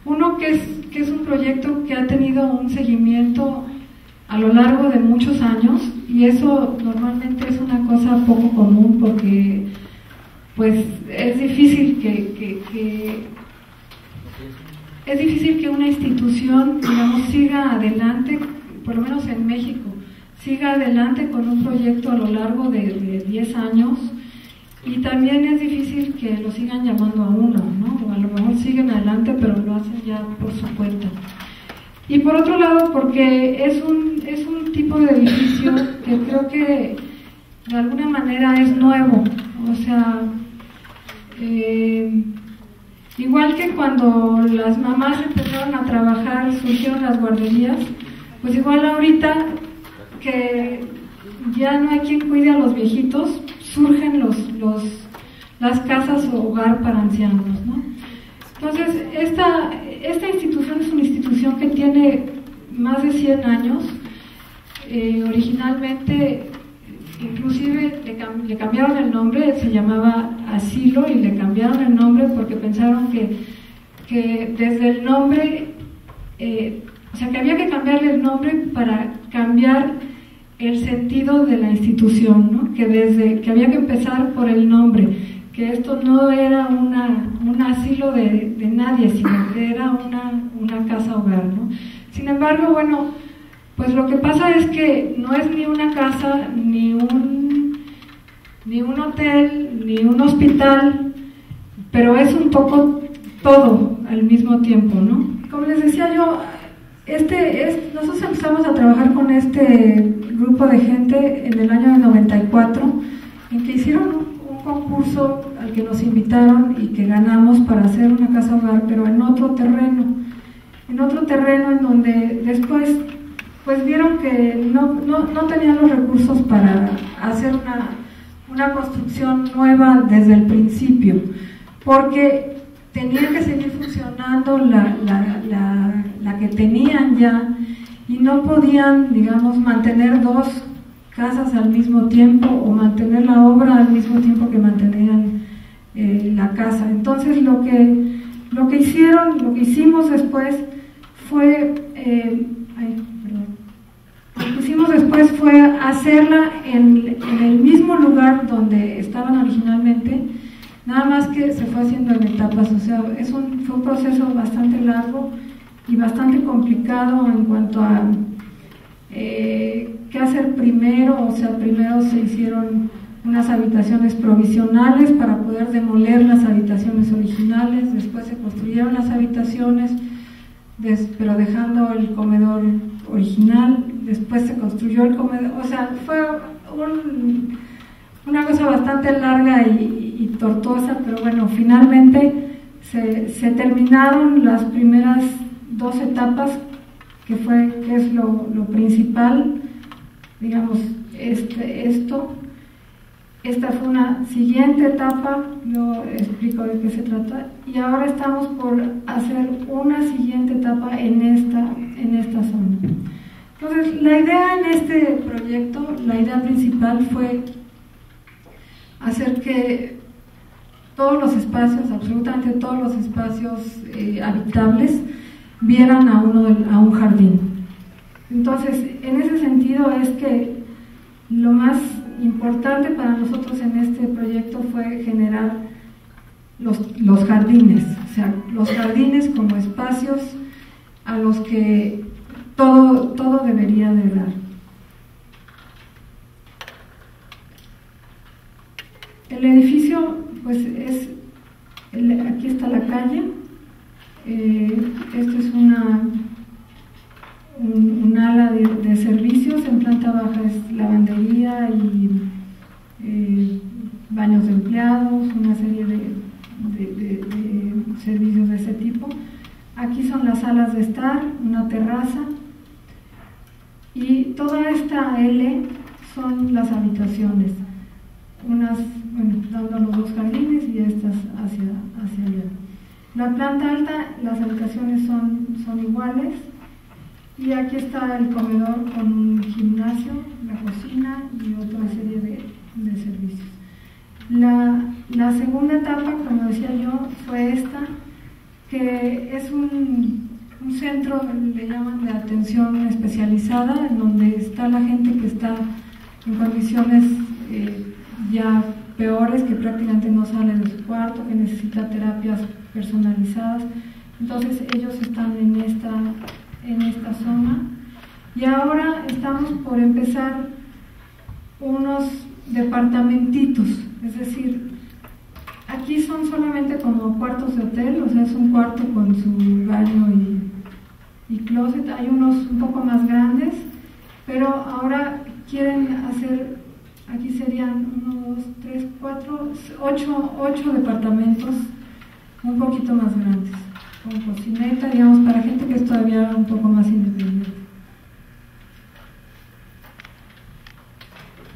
Uno, que es un proyecto que ha tenido un seguimiento a lo largo de muchos años, y eso normalmente es una cosa poco común, porque pues es difícil que una institución, digamos, siga adelante, por lo menos en México, siga adelante con un proyecto a lo largo de 10 años, y también es difícil que lo sigan llamando a uno, ¿no? O a lo mejor siguen adelante, pero lo hacen ya por su cuenta. Y por otro lado, porque es un tipo de edificio que creo que de alguna manera es nuevo, o sea, igual que cuando las mamás empezaron a trabajar, surgieron las guarderías, pues igual ahorita que ya no hay quien cuide a los viejitos, surgen las casas o hogar para ancianos, ¿no? Entonces, esta institución es una institución que tiene más de 100 años. Originalmente, inclusive le cambiaron el nombre, se llamaba Asilo, y le cambiaron el nombre porque pensaron que desde el nombre, o sea, que había que cambiarle el nombre para cambiar el sentido de la institución, ¿no? Que había que empezar por el nombre, que esto no era un asilo de nadie, sino que era una casa hogar, ¿no? Sin embargo, bueno, pues lo que pasa es que no es ni una casa, ni un hotel, ni un hospital, pero es un poco todo al mismo tiempo, ¿no? Como les decía yo, nosotros empezamos a trabajar con este grupo de gente en el año 94, en que hicieron un concurso al que nos invitaron y que ganamos para hacer una casa hogar, pero en otro terreno en donde después pues vieron que no tenían los recursos para hacer una construcción nueva desde el principio, porque tenía que seguir funcionando la que tenían ya, y no podían, digamos, mantener dos casas al mismo tiempo o mantener la obra al mismo tiempo que mantenían la casa. Entonces lo que hicimos después fue hacerla en el mismo lugar donde estaban originalmente, nada más que se fue haciendo en etapas. O sea, fue un proceso bastante largo y bastante complicado en cuanto a qué hacer primero. O sea, primero se hicieron unas habitaciones provisionales para poder demoler las habitaciones originales, después se construyeron las habitaciones, pero dejando el comedor original, después se construyó el comedor. O sea, fue una cosa bastante larga y tortuosa, pero bueno, finalmente se terminaron las primeras 2 etapas, que es lo principal, digamos, esta fue una siguiente etapa. Yo explico de qué se trata, y ahora estamos por hacer una siguiente etapa en esta zona. Entonces, la idea en este proyecto, la idea principal fue hacer que todos los espacios, absolutamente todos los espacios habitables, vieran a un jardín. Entonces, en ese sentido es que lo más importante para nosotros en este proyecto fue generar los jardines, o sea, los jardines como espacios a los que todo debería de dar. El edificio, pues aquí está la calle. Esto es un ala de servicios. En planta baja es lavandería y baños de empleados, una serie de servicios de ese tipo. Aquí son las salas de estar, una terraza, y toda esta L son las habitaciones, dando los 2 jardines y estas hacia allá. La planta alta, las habitaciones son iguales, y aquí está el comedor con un gimnasio, la cocina y otra serie de servicios. La segunda etapa, como decía yo, fue esta, que es un centro, le llaman, de atención especializada, en donde está la gente que está en condiciones ya peores, que prácticamente no sale de su cuarto, que necesita terapias personalizadas. Entonces ellos están en esta zona. Y ahora estamos por empezar unos departamentitos, es decir, aquí son solamente como cuartos de hotel, o sea, es un cuarto con su baño y closet. Hay unos un poco más grandes, pero ahora quieren hacer, aquí serían 1, 2, 3, 4, 8 departamentos un poquito más grandes, con cocineta, digamos, para gente que es todavía un poco más independiente.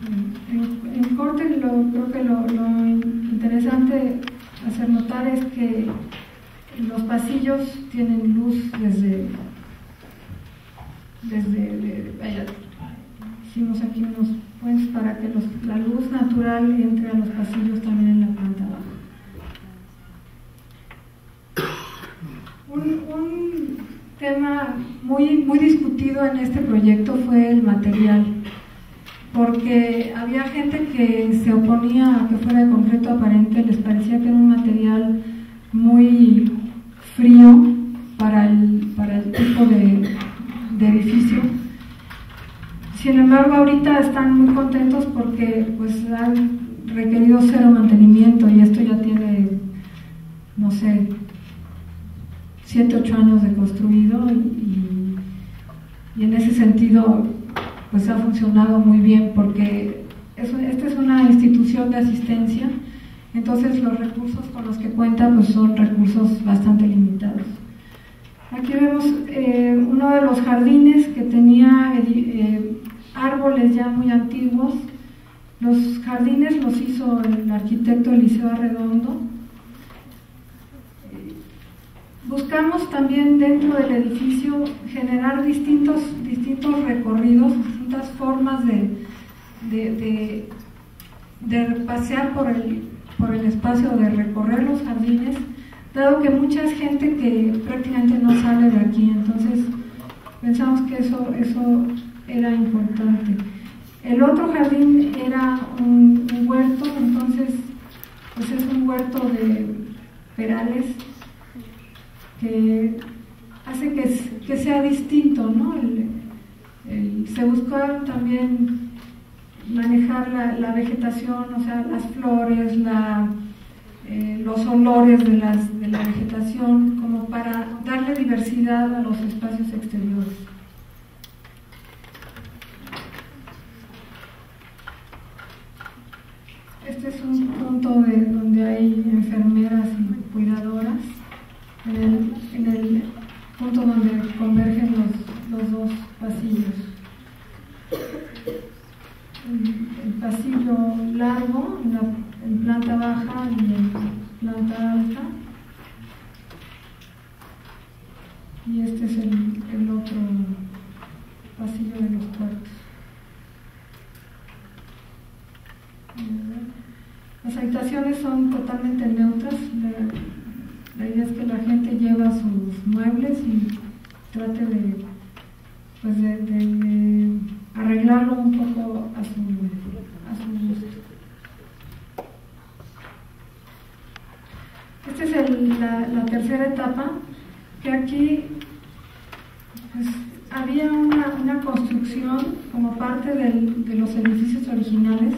En corte, creo que lo interesante hacer notar es que los pasillos tienen luz desde hicimos aquí unos puentes para que la luz natural entre a los pasillos también en la planta baja. Un tema muy discutido en este proyecto fue el material, porque había gente que se oponía a que fuera de concreto aparente, les parecía que era un material muy frío para el tipo de edificio. Sin embargo, ahorita están muy contentos porque pues han requerido 0 mantenimiento y esto ya tiene, no sé, 7, 8 años de construido y en ese sentido pues ha funcionado muy bien, porque esta es una institución de asistencia, entonces los recursos con los que cuenta pues son recursos bastante limitados. Aquí vemos uno de los jardines que tenía árboles ya muy antiguos. Los jardines los hizo el arquitecto Eliseo Arredondo. Buscamos también dentro del edificio generar distintos recorridos, distintas formas de pasear por el espacio, de recorrer los jardines, dado que mucha gente que prácticamente no sale de aquí, entonces pensamos que eso era importante. El otro jardín era un huerto, entonces pues es un huerto de perales que hace que sea distinto, ¿no? Se buscó también manejar la vegetación, o sea, las flores, los olores de la vegetación, como para darle diversidad a los espacios exteriores. Este es un punto donde hay enfermeras y cuidadoras, en el punto donde convergen los dos pasillos. El pasillo largo en planta baja y en planta alta, y este es el otro pasillo de los cuartos. Las habitaciones son totalmente neutras. La idea es que la gente lleva sus muebles y trate de arreglarlo un poco a su gusto. Esta es la tercera etapa, que aquí pues, había una construcción como parte de los edificios originales,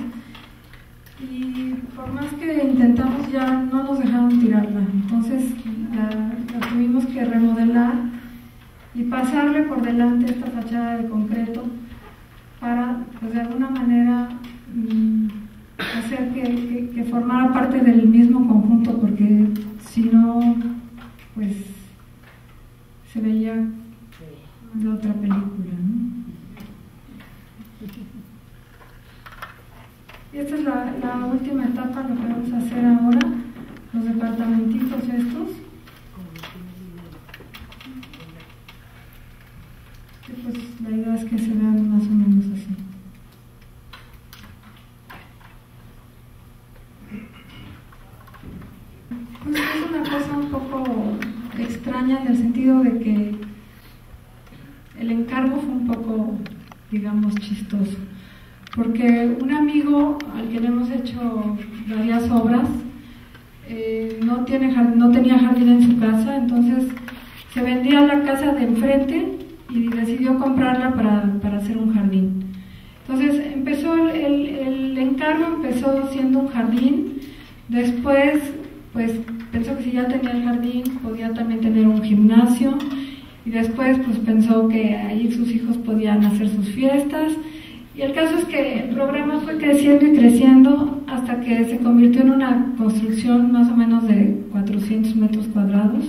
y por más que intentamos ya no nos dejaron tirarla, entonces la tuvimos que remodelar y pasarle por delante esta fachada de concreto para pues, de alguna manera hacer que formara parte del mismo conjunto, porque si no pues se veía de otra película, ¿no? Y esta es la última etapa, lo que vamos a hacer ahora, los departamentitos estos. Y pues la idea es que se vean más o menos así. Pues es una cosa un poco extraña en el sentido de que el encargo fue un poco, digamos, chistoso, porque un amigo al que le hemos hecho varias obras no tenía jardín en su casa, entonces se vendía la casa de enfrente y decidió comprarla para hacer un jardín. Entonces empezó el encargo, empezó siendo un jardín, después pues pensó que si ya tenía el jardín podía también tener un gimnasio, y después pues pensó que ahí sus hijos podían hacer sus fiestas, y el caso es que el programa fue creciendo y creciendo hasta que se convirtió en una construcción más o menos de 400 metros cuadrados,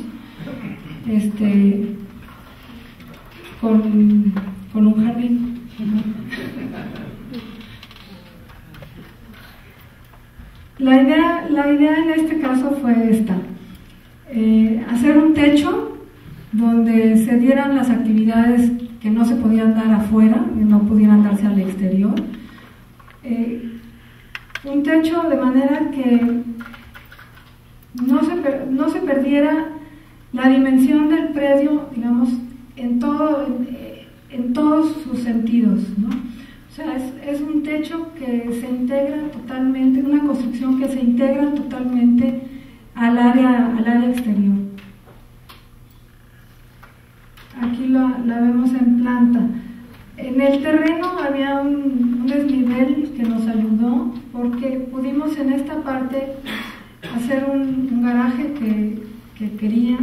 con un jardín. La idea en este caso fue esta: hacer un techo donde se dieran las actividades que no se podían dar afuera, que no pudieran darse al exterior. Un techo de manera que no se perdiera la dimensión del predio, digamos, en todos sus sentidos, ¿no? O sea, es un techo que se integra totalmente, una construcción que se integra totalmente al área exterior. Aquí la vemos en planta. En el terreno había un desnivel que nos ayudó, porque pudimos en esta parte hacer un garaje que quería,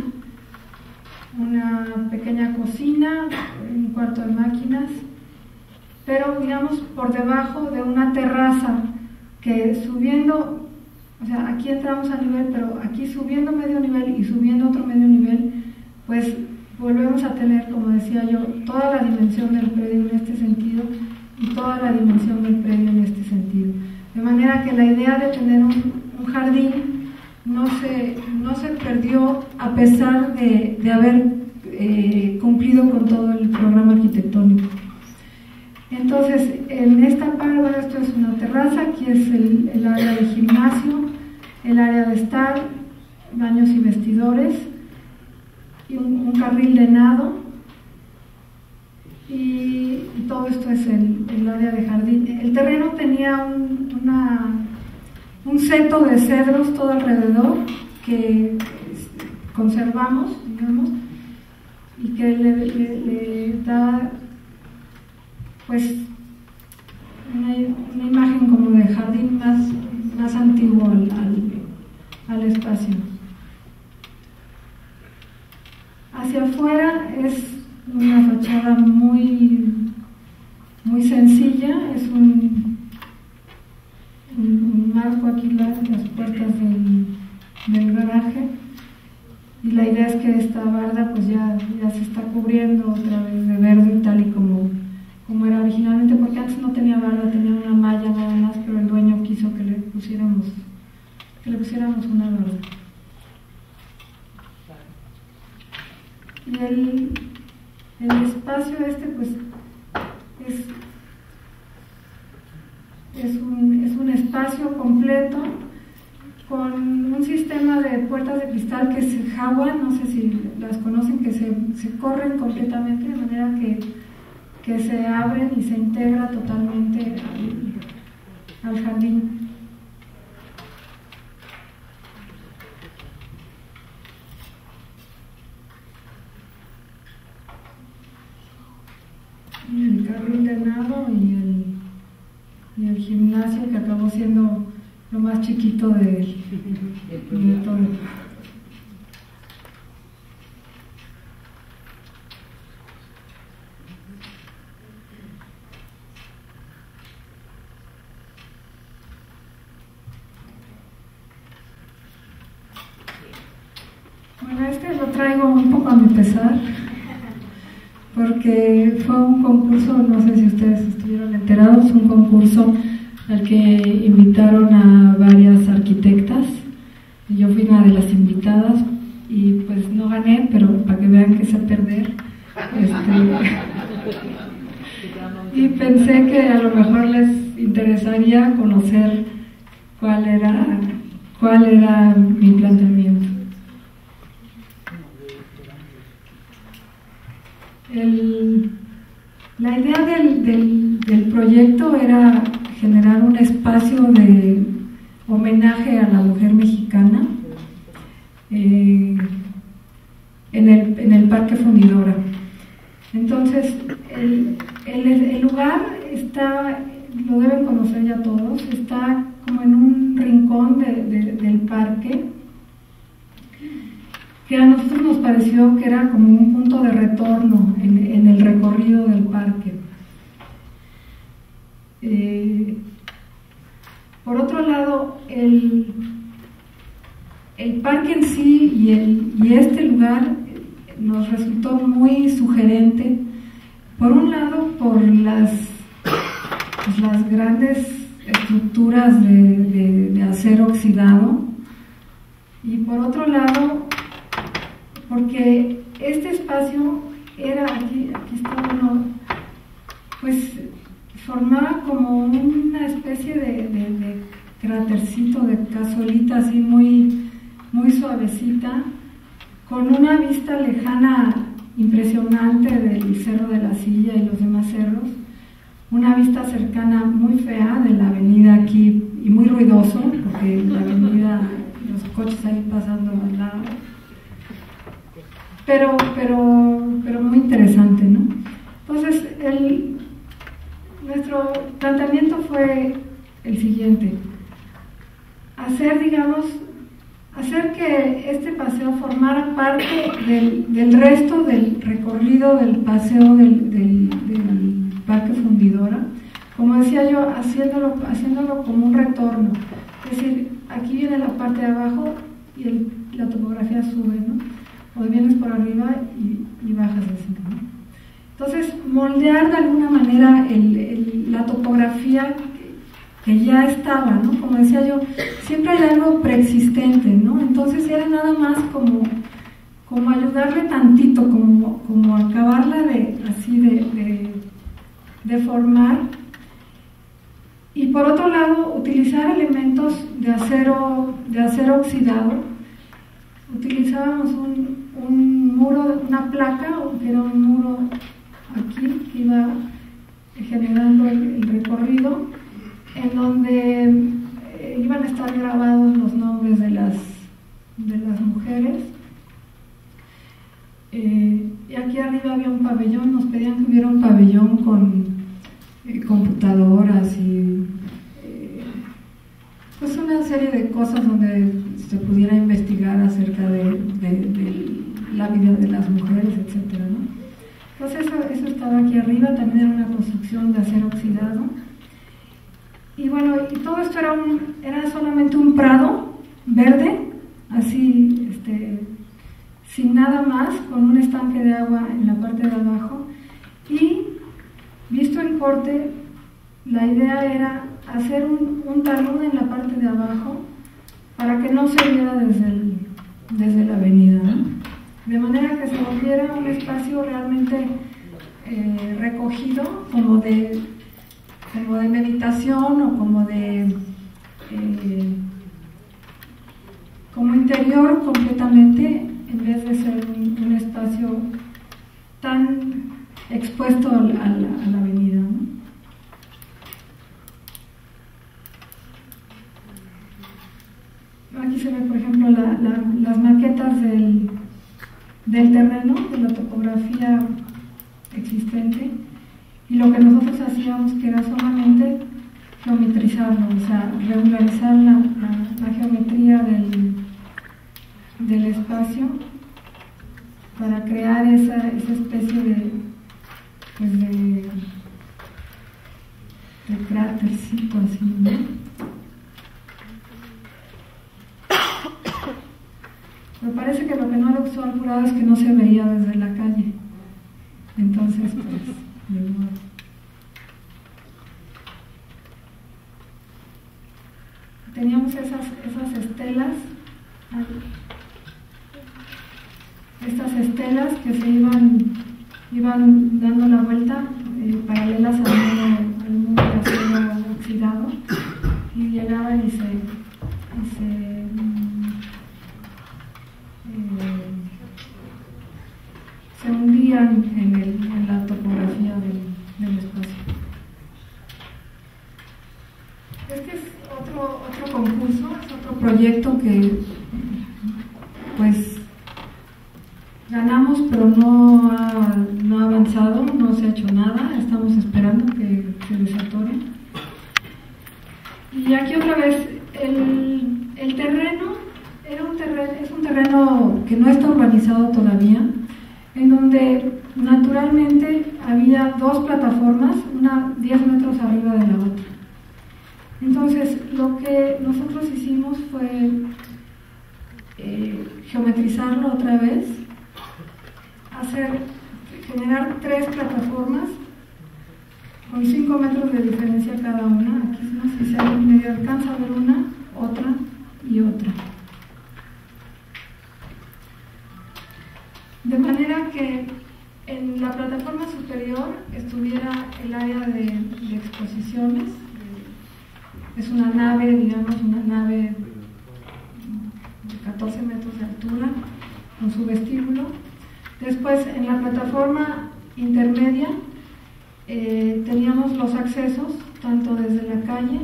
una pequeña cocina, un cuarto de máquinas, pero digamos por debajo de una terraza que subiendo, o sea, aquí entramos a nivel, pero aquí subiendo medio nivel y subiendo otro medio nivel, pues volvemos a tener, como decía yo, toda la dimensión del predio en este sentido y toda la dimensión del predio en este sentido. De manera que la idea de tener un jardín no se perdió, a pesar de haber cumplido con todo el programa arquitectónico. Entonces, en esta parte, bueno, esto es una terraza, aquí es el área de gimnasio, el área de estar, baños y vestidores, y un carril de nado, y todo esto es el área de jardín. El terreno tenía un seto de cedros todo alrededor que conservamos, digamos, y que le da pues una imagen como de jardín más antiguo al espacio. Hacia afuera es una fachada muy sencilla, es un marco aquí las puertas del garaje, y la idea es que esta barda pues ya se está cubriendo otra vez de verde, tal y como era originalmente, porque antes no tenía barda, tenía una malla nada más, pero el dueño quiso que le pusiéramos una barda. Y el espacio pues es un espacio completo con un sistema de puertas de cristal que se jaguan, no sé si las conocen, que se corren completamente, de manera que se abren y se integra totalmente al jardín. El carril de nado y el gimnasio, que acabó siendo lo más chiquito de todo. Bueno, lo traigo un poco a mi pesar, porque fue un concurso, no sé si ustedes estuvieron enterados, un concurso al que invitaron a varias arquitectas. Yo fui una de las invitadas y pues no gané, pero para que vean que sé perder. Y pensé que a lo mejor les interesaría conocer cuál era mi planteamiento. La idea del proyecto era generar un espacio de homenaje a la mujer mexicana en el Parque Fundidora. Entonces, el lugar está, lo deben conocer ya todos, está como en un rincón del parque, que a nosotros nos pareció que era como un punto de retorno en el recorrido del parque. Por otro lado, el parque en sí y este lugar nos resultó muy sugerente, por un lado por las grandes estructuras de acero oxidado, y por otro lado porque este espacio era, aquí está uno, pues formaba como una especie de crátercito, de cazuelita así muy suavecita, con una vista lejana impresionante del Cerro de la Silla y los demás cerros, una vista cercana muy fea de la avenida aquí y muy ruidoso, porque la avenida, los coches ahí pasando al lado, pero muy interesante, ¿no? Entonces, nuestro planteamiento fue el siguiente: hacer que este paseo formara parte del resto del recorrido del paseo del Parque Fundidora, como decía yo, haciéndolo como un retorno. Es decir, aquí viene la parte de abajo y la topografía sube, ¿no? O vienes por arriba y bajas así, ¿no? Entonces, moldear de alguna manera la topografía que ya estaba, ¿no? Como decía yo, siempre hay algo preexistente, ¿no? Entonces era nada más como ayudarle tantito, como acabarla de formar. Y por otro lado, utilizar elementos de acero oxidado. Utilizábamos un muro, una placa, que era un muro aquí, que iba generando el recorrido, en donde iban a estar grabados los nombres de las mujeres. Y aquí arriba había un pabellón, nos pedían que hubiera un pabellón con computadoras y pues una serie de cosas donde se pudiera investigar acerca de la vida de las mujeres, etcétera, ¿no? Entonces eso estaba aquí arriba, también era una construcción de acero oxidado. Y bueno, y todo esto era solamente un prado verde, así, sin nada más, con un estanque de agua en la parte de abajo. Y visto el corte, la idea era hacer un talud en la parte de abajo para que no se viera desde la avenida, ¿no? De manera que se volviera un espacio realmente recogido, como de meditación o como interior completamente, en vez de ser un espacio tan expuesto a la avenida, ¿no? Aquí se ve, por ejemplo, las maquetas del terreno, de la topografía existente, y lo que nosotros hacíamos, que era solamente geometrizarlo, o sea, regularizar la geometría del espacio para crear esa especie de crátercito así, ¿no? Me parece que lo que no le gustó al jurado es que no se veía desde la calle. Entonces, pues, teníamos esas estelas, estas estelas que se iban dando la vuelta, paralelas al muro de acero oxidado, y llegaban y se hundían en la topografía del espacio. proyecto que pues ganamos, pero no ha avanzado, no se ha hecho nada, estamos esperando que se desatore. Y aquí otra vez, el terreno es un terreno que no está urbanizado todavía, en donde naturalmente había dos plataformas, una 10 metros arriba de la otra. Entonces, lo que nosotros hicimos fue geometrizarlo otra vez, generar 3 plataformas con 5 metros de diferencia cada una. Aquí no sé si se medio alcanza a ver una, otra y otra. De manera que en la plataforma superior estuviera el área de exposiciones. Es una nave, digamos, una nave de 14 metros de altura, con su vestíbulo. Después, en la plataforma intermedia, teníamos los accesos, tanto desde la calle,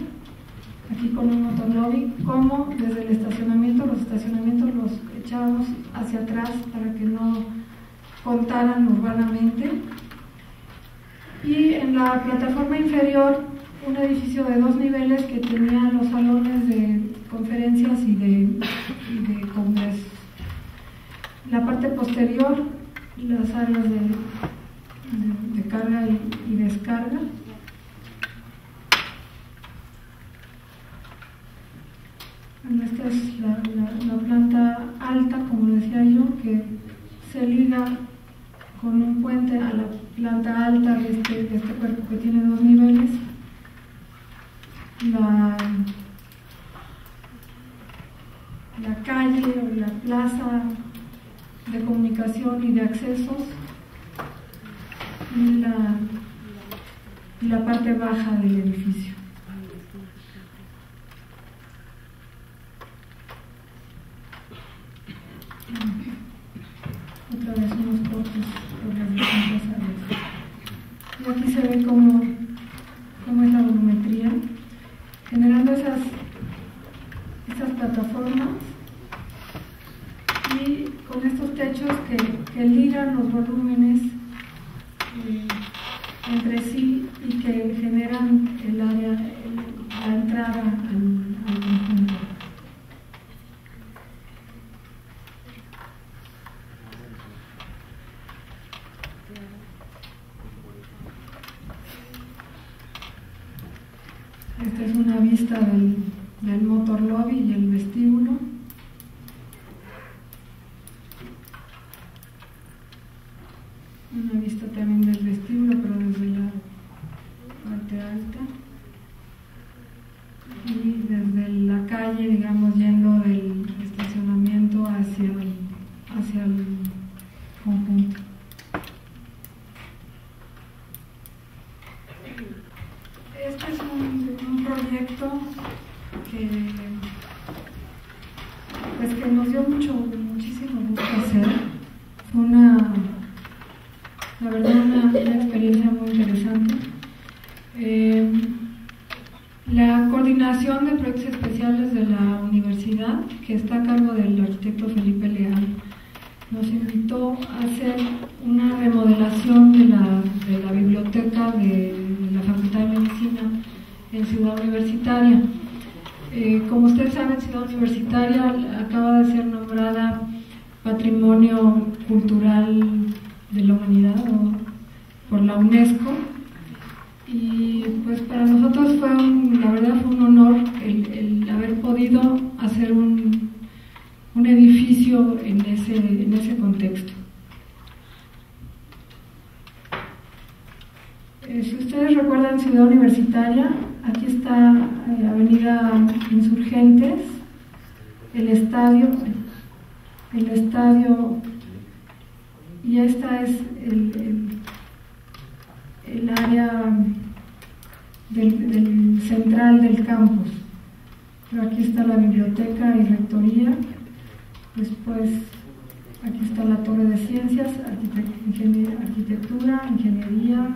aquí con un motorlobby, como desde el estacionamiento. Los estacionamientos los echábamos hacia atrás para que no contaran urbanamente. Y en la plataforma inferior, un edificio de 2 niveles que tenía los salones de conferencias y de congresos. La parte posterior, las áreas de carga y descarga. Esta es la planta alta, como decía yo, que se liga con un puente a la planta alta de este cuerpo que tiene 2 niveles. La calle o la plaza de comunicación y de accesos y la parte baja del edificio. Otra vez unos cortes por las distintas áreas. Y aquí se ve cómo es la volumetría, generando esas plataformas y con estos techos que ligan los volúmenes entre sí y que generan el área, la entrada al conjunto. Esta es una vista del motor lobby y el vestíbulo. Una vista también del vestíbulo, pero desde la parte alta. Y desde la calle, digamos, yendo del estacionamiento hacia el conjunto. Este es un proyecto que nos dio muchísimo gusto hacer. Fue la verdad una experiencia muy interesante. La coordinación de proyectos especiales de la universidad, que está a cargo del arquitecto Felipe Leal, nos invitó a hacer una remodelación de la biblioteca de la Facultad de Medicina en Ciudad Universitaria. Como ustedes saben, Ciudad Universitaria acaba de ser nombrada Patrimonio Cultural de la Humanidad por la UNESCO, y pues para nosotros la verdad fue un honor el haber podido hacer un edificio en ese contexto. Si ustedes recuerdan Ciudad Universitaria, aquí está Avenida Insurgentes, el estadio, y esta es el área del central del campus. Pero aquí está la biblioteca y rectoría. Después aquí está la torre de ciencias, arquitectura, ingeniería,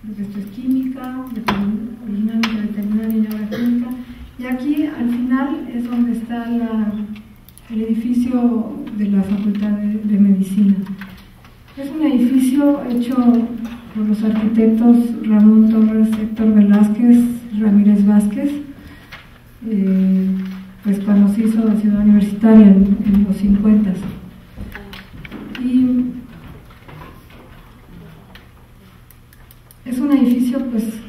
creo que esto es química, originalmente veterinaria y ahora química. Y Y aquí al final es donde está el edificio de la Facultad de Medicina. Es un edificio hecho por los arquitectos Ramón Torres, Héctor Velázquez, Ramírez Vázquez, pues cuando se hizo la Ciudad Universitaria en los 50. Y es un edificio, pues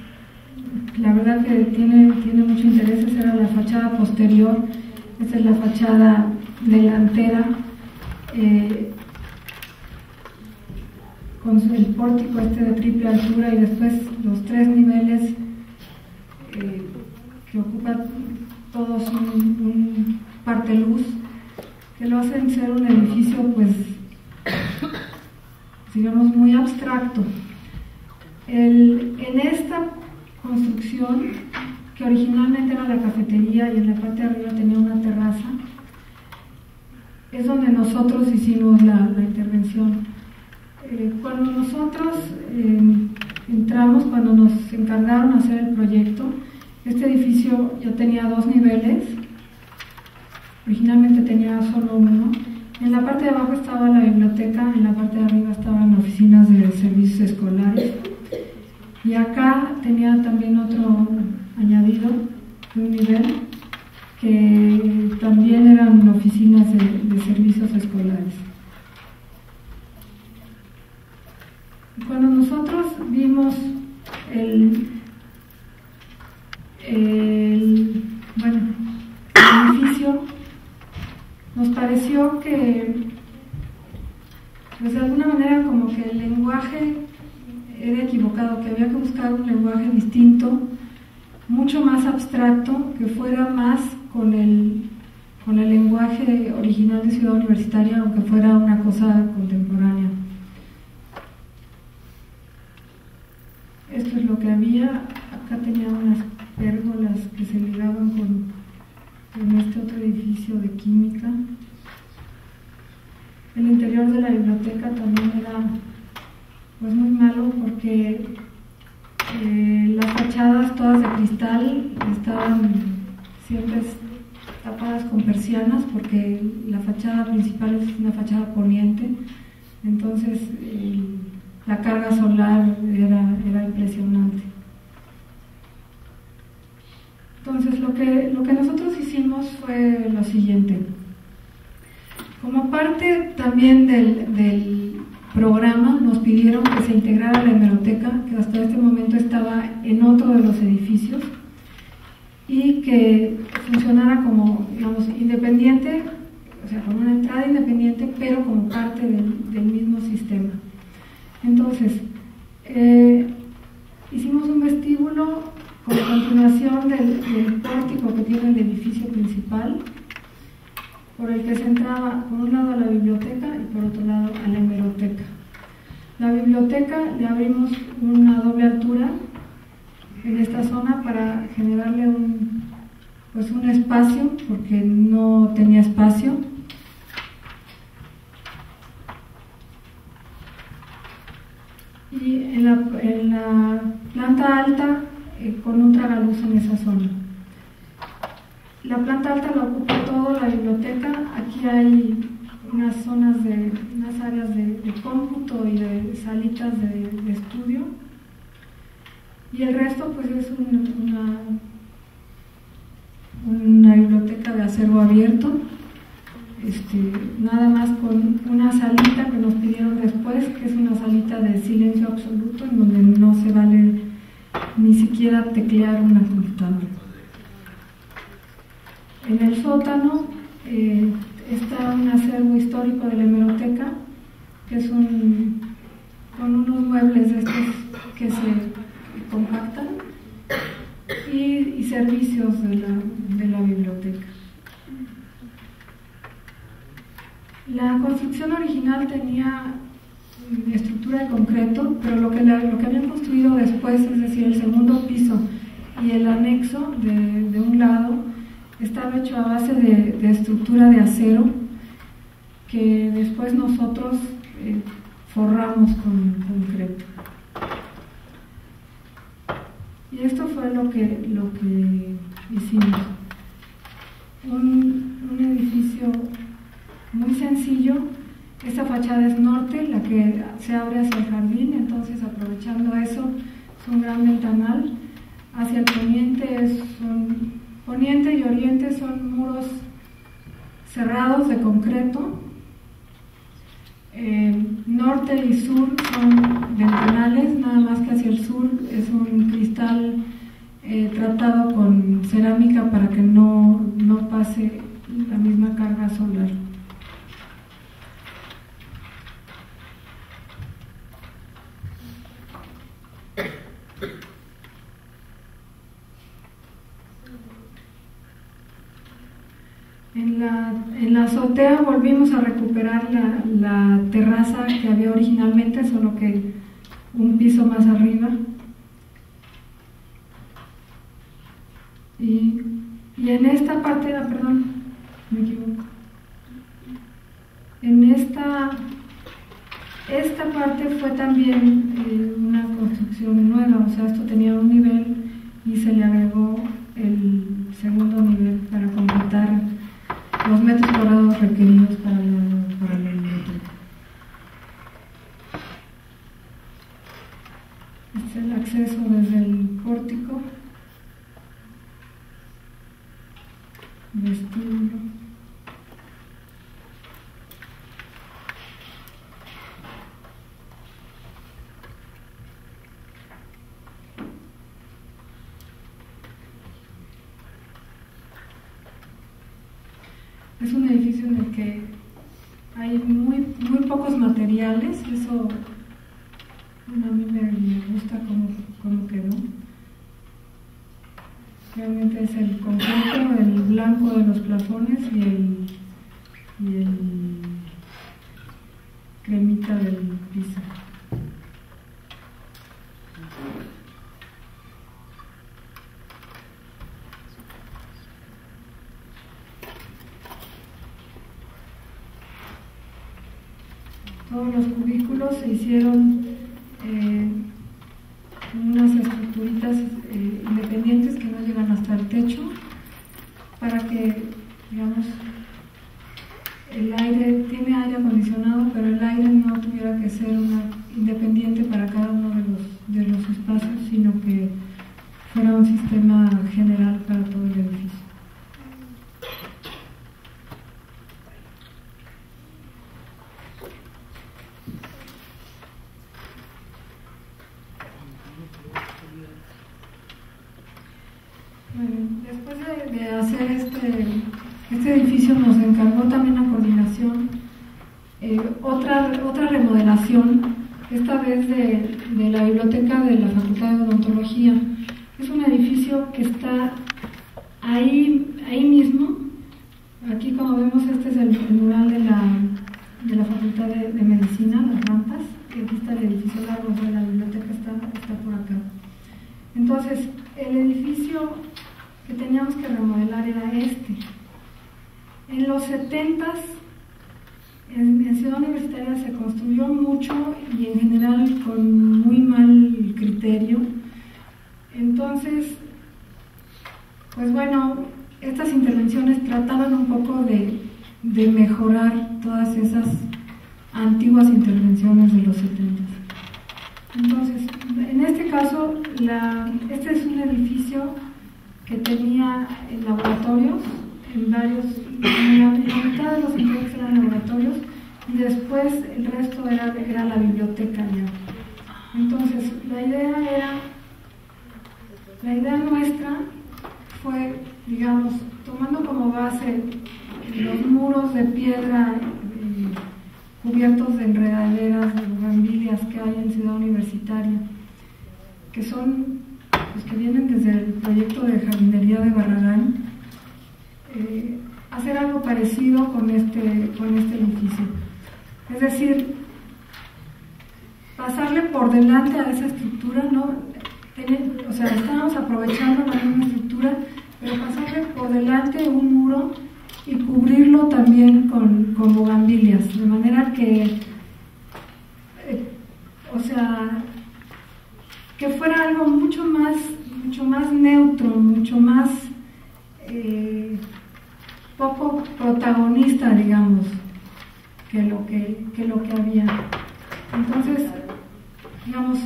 la verdad que tiene mucho interés. Esa era la fachada posterior, esta es la fachada delantera, con el pórtico de triple altura y después los 3 niveles que ocupan todos un parteluz, que lo hacen ser un edificio, pues digamos, muy abstracto. En esta construcción, que originalmente era la cafetería y en la parte de arriba tenía una terraza, es donde nosotros hicimos la intervención. Cuando nosotros entramos, cuando nos encargaron de hacer el proyecto, este edificio ya tenía 2 niveles, originalmente tenía solo uno. En la parte de abajo estaba la biblioteca, en la parte de arriba estaban oficinas de servicios escolares, y acá tenía también otro añadido de un nivel, que también eran oficinas de servicios escolares. Cuando nosotros vimos el edificio, nos pareció que, pues de alguna manera, como que el lenguaje era equivocado, que había que buscar un lenguaje distinto, mucho más abstracto, que fuera más con el lenguaje original de Ciudad Universitaria, aunque fuera una cosa contemporánea. Esto es lo que había. Acá tenía unas pérgolas que se ligaban con este otro edificio de química. El interior de la biblioteca también era, pues, muy malo, porque las fachadas todas de cristal estaban siempre tapadas con persianas, porque la fachada principal es una fachada poniente. Entonces la carga solar era impresionante. Entonces lo que nosotros hicimos fue lo siguiente. Como parte también del programa, nos pidieron que se integrara la hemeroteca, que hasta este momento estaba en otro de los edificios, y que funcionara como, digamos, independiente, o sea, con una entrada independiente, pero como parte del mismo sistema. Entonces, hicimos un vestíbulo con continuación del pórtico que tiene el edificio principal, por el que se entraba por un lado a la biblioteca y por otro lado a la hemeroteca. La biblioteca le abrimos una doble altura en esta zona para generarle un espacio, porque no tenía espacio. Y en la planta alta, con un tragaluz en esa zona. La planta alta la ocupa toda la biblioteca. Aquí hay unas áreas de cómputo y de salitas de estudio, y el resto, pues, es una biblioteca de acero abierto, nada más con una salita que nos pidieron después, que es una salita de silencio absoluto, en donde no se vale ni siquiera teclear una computadora. En el sótano está un acervo histórico de la hemeroteca, que es con unos muebles de estos que se compactan, y servicios de la biblioteca. La construcción original tenía estructura de concreto, pero lo que habían construido después, es decir, el segundo piso y el anexo de un lado, estaba hecho a base de estructura de acero, que después nosotros forramos con concreto. Y esto fue lo que hicimos. un edificio muy sencillo. Esta fachada es norte, la que se abre hacia el jardín, entonces aprovechando eso es un gran ventanal. Hacia el poniente, poniente y oriente son muros cerrados de concreto. Norte y sur son ventanales, nada más que hacia el sur es un cristal tratado con cerámica para que no pase la misma carga solar. En la azotea volvimos a recuperar la terraza que había originalmente, solo que un piso más arriba. Y en esta parte, perdón, me equivoco. En esta parte fue también una construcción nueva, o sea, esto tenía un nivel y se le agregó el segundo nivel para completar los metros cuadrados requeridos para la biblioteca. Este es el acceso desde el pórtico, vestíbulo. Es un edificio en el que hay muy pocos materiales, eso a mí me gusta cómo quedó. Realmente es el concreto, el blanco de los plafones y el cremita del piso. Todos los cubículos se hicieron unas estructuritas independientes que no llegan hasta el techo para que, digamos, el aire tiene aire acondicionado, pero el aire no tuviera que ser independiente para cada uno de los espacios, sino que fuera un sistema general para todo el edificio. Después de hacer este edificio nos encargó también la coordinación otra remodelación, esta vez de la biblioteca de la Facultad de Odontología. Es un edificio que está ahí mismo. Aquí, como vemos, este es el mural de la Facultad de Medicina, las rampas, y aquí está el edificio largo, de la biblioteca está por acá. Entonces, el edificio que teníamos que remodelar era este. En los 70s, en Ciudad Universitaria se construyó mucho y en general con muy mal criterio. Entonces, pues bueno, estas intervenciones trataban un poco de mejorar todas esas antiguas intervenciones de los 70s. Entonces, en este caso, este es un edificio que tenía laboratorios en la mitad de los interiores eran laboratorios y después el resto era la biblioteca ya. Entonces, la idea nuestra fue, digamos, tomando como base los muros de piedra cubiertos de enredaderas, de bugambilias que hay en Ciudad Universitaria, que son los que vienen desde el proyecto de jardinería de Barragán, hacer algo parecido con este edificio. Es decir, pasarle por delante a esa estructura, ¿no? O sea, estamos aprovechando la misma estructura, pero pasarle por delante un muro y cubrirlo también con bugambilias, de manera que, o sea, que fuera algo mucho más neutro, mucho más poco protagonista, digamos, que lo que había. Entonces, digamos,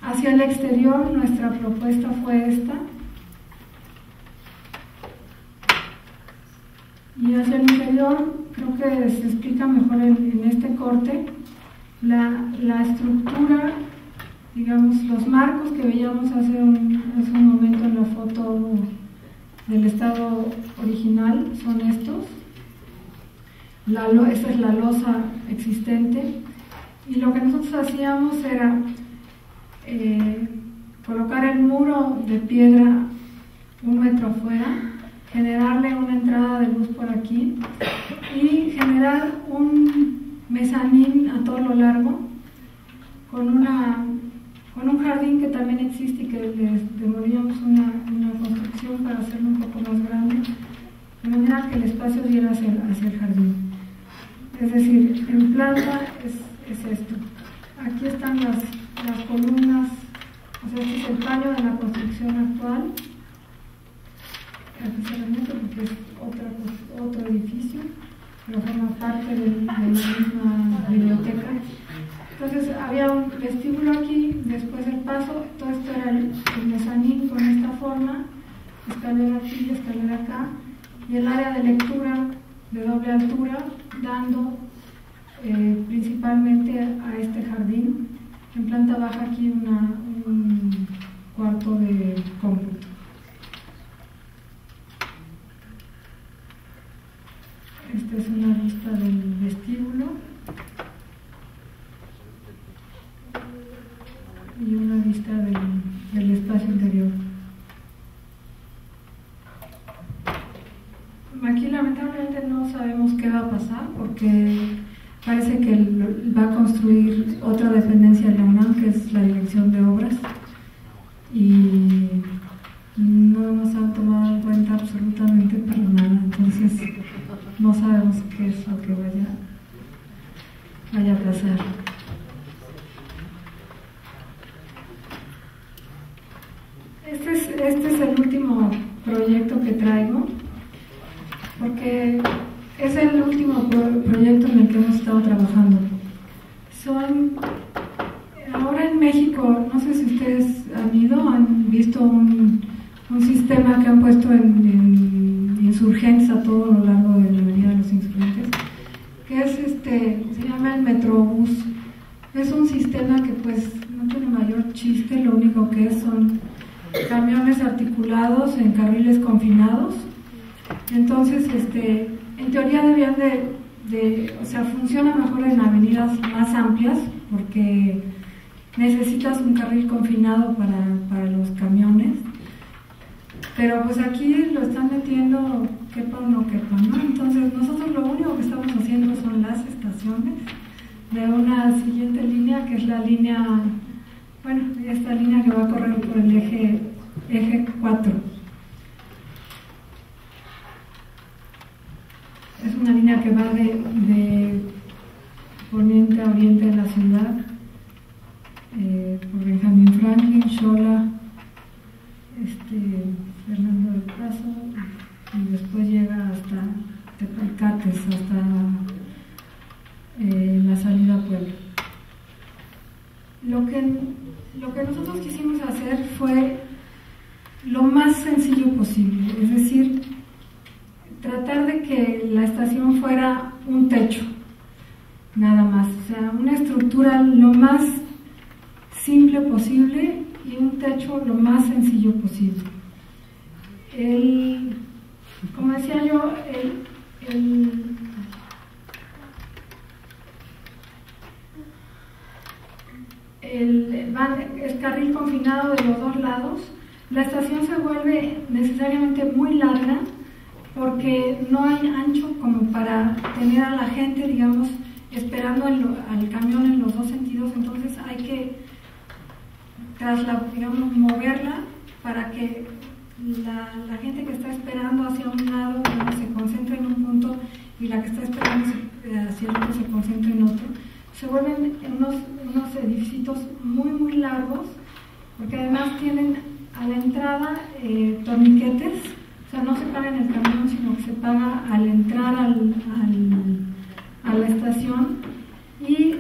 hacia el exterior nuestra propuesta fue esta, y hacia el interior creo que se explica mejor en este corte la estructura, digamos, los marcos que veíamos hace un momento en la foto del estado original son estos. Esta es la losa existente, y lo que nosotros hacíamos era colocar el muro de piedra 1 metro afuera, generarle una entrada de luz por aquí y generar un mezanín a todo lo largo con un jardín que también existe y que les demolíamos una construcción para hacerlo un poco más grande, de manera que el espacio diera hacia el jardín. Es decir, en planta es esto. Aquí están las columnas, o sea, este es el paño de la construcción actual, precisamente porque es otro edificio, pero forma parte de la misma biblioteca. Entonces había un vestíbulo aquí, después el paso, todo esto era el mezanín con esta forma, escalera aquí y escalera acá, y el área de lectura de doble altura, dando principalmente a este jardín. En planta baja aquí un cuarto de cómputo. Esta es una vista del vestíbulo y una vista del espacio interior. Aquí lamentablemente no sabemos qué va a pasar porque parece que va a construir otra dependencia de la UNAM, que es la Dirección de Obras, y no nos han tomado en cuenta absolutamente para nada. Entonces no sabemos qué es lo que vaya a pasar. Este es el último proyecto que traigo, porque es el último proyecto en el que hemos estado trabajando. Ahora en México, no sé si ustedes han visto un sistema que han puesto en Insurgentes a todo lo largo de la avenida de los Insurgentes, que es se llama el Metrobús. Es un sistema que pues no tiene mayor chiste, lo único que son camiones articulados en carriles confinados. Entonces, en teoría debían o sea, funciona mejor en avenidas más amplias porque necesitas un carril confinado para los camiones, pero pues aquí lo están metiendo quepa o no quepa, ¿no? Entonces nosotros lo único que estamos haciendo son las estaciones de una siguiente línea, que es la línea, esta línea que va a correr por el eje 4. Es una línea que va de poniente a oriente de la ciudad, por Benjamín Franklin, Xola, Fernando del Paso, y después llega hasta Tepalcates, hasta la salida a Puebla. Lo que nosotros quisimos hacer fue lo más sencillo posible, es decir, tratar de que la estación fuera un techo, nada más, o sea, una estructura lo más simple posible y un techo lo más sencillo posible. Como decía yo, el carril confinado de los dos lados. La estación se vuelve necesariamente muy larga porque no hay ancho como para tener a la gente, digamos, esperando al camión en los dos sentidos. Entonces hay que moverla para que la gente que está esperando hacia un lado se concentre en un punto y la que está esperando hacia el otro se concentre en otro. Se vuelven unos edificios muy muy largos, porque además tienen a la entrada torniquetes, o sea, no se paga en el camión, sino que se paga al entrar a la estación. Y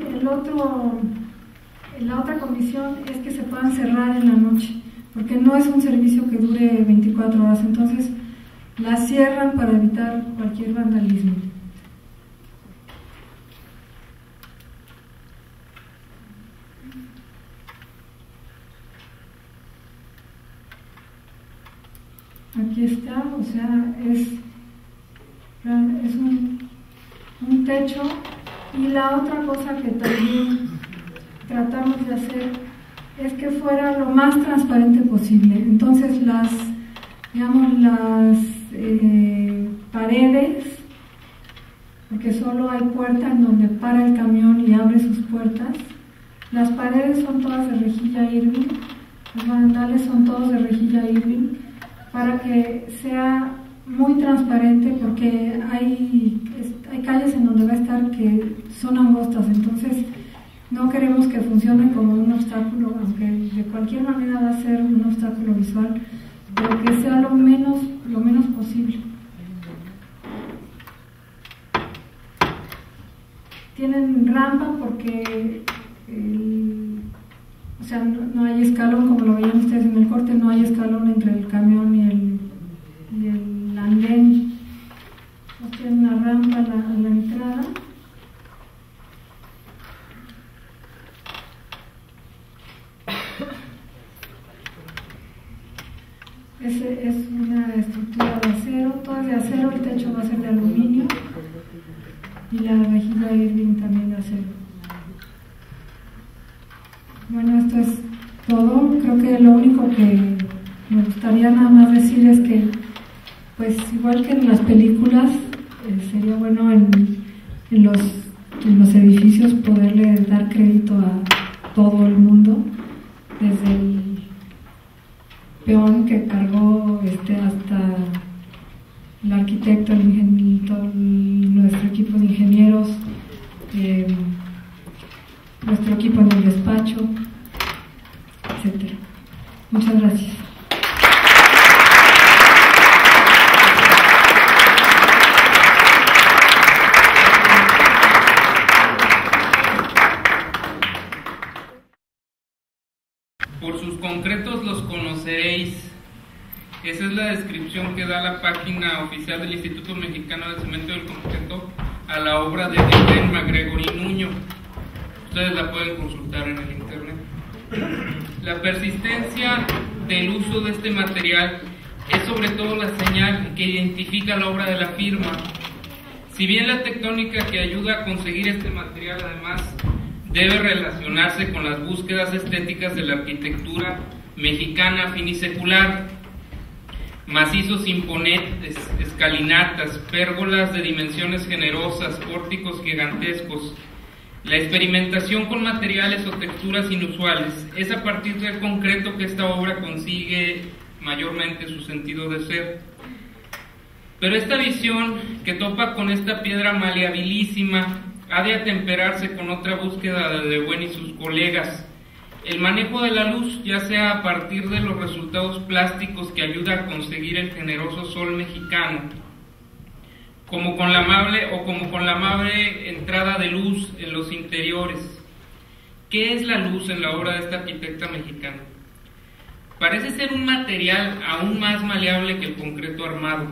la otra condición es que se puedan cerrar en la noche, porque no es un servicio que dure 24 horas, entonces la cierran para evitar cualquier vandalismo. Aquí está, o sea, es un techo. Y la otra cosa que también tratamos de hacer es que fuera lo más transparente posible. Entonces las paredes, porque solo hay puerta en donde para el camión y abre sus puertas, las paredes son todas de rejilla Irving, los barandales son todos de rejilla Irving, para que sea muy transparente, porque hay calles en donde va a estar que son angostas, entonces no queremos que funcione como un obstáculo, aunque de cualquier manera va a ser un obstáculo visual, pero que sea lo menos posible. Tienen rampa porque o sea, no hay escalón, como lo veían ustedes en el corte, no hay escalón entre el camión y el andén. Tienen una rampa a la entrada. Es una estructura de acero, todo es de acero, el techo va a ser de aluminio y la rejilla Irving también de acero. Bueno, esto es todo. Creo que lo único que me gustaría nada más decir es que, pues igual que en las películas, sería bueno en los edificios poderle dar crédito a todo el mundo, desde el peón que cargó hasta el arquitecto, nuestro equipo de ingenieros, nuestro equipo en el despacho, etcétera. Muchas gracias. Por sus concretos los conoceréis. Esa es la descripción que da la página oficial del Instituto Mexicano de Cemento y del Concreto a la obra de Diogen MacGregor y Nuño. Ustedes la pueden consultar en el internet. La persistencia del uso de este material es sobre todo la señal que identifica la obra de la firma. Si bien la tectónica que ayuda a conseguir este material además debe relacionarse con las búsquedas estéticas de la arquitectura mexicana finisecular, macizos imponentes, escalinatas, pérgolas de dimensiones generosas, pórticos gigantescos. La experimentación con materiales o texturas inusuales es a partir del concreto que esta obra consigue mayormente su sentido de ser. Pero esta visión que topa con esta piedra maleabilísima ha de atemperarse con otra búsqueda de De Buen y sus colegas: el manejo de la luz, ya sea a partir de los resultados plásticos que ayuda a conseguir el generoso sol mexicano, como con la amable entrada de luz en los interiores. ¿Qué es la luz en la obra de esta arquitecta mexicana? Parece ser un material aún más maleable que el concreto armado.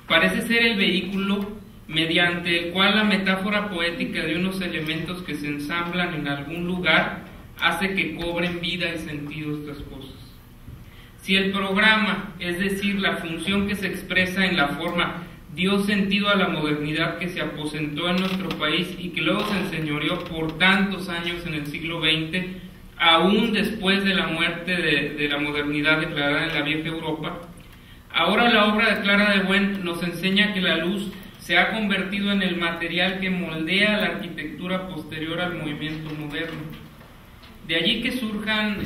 Parece ser el vehículo mediante el cual la metáfora poética de unos elementos que se ensamblan en algún lugar hace que cobren vida y sentido estas cosas. Si el programa, es decir, la función que se expresa en la forma, dio sentido a la modernidad que se aposentó en nuestro país y que luego se enseñoreó por tantos años en el siglo XX, aún después de la muerte de la modernidad declarada en la vieja Europa, ahora la obra de Clara de Buen nos enseña que la luz se ha convertido en el material que moldea la arquitectura posterior al movimiento moderno. De allí que surjan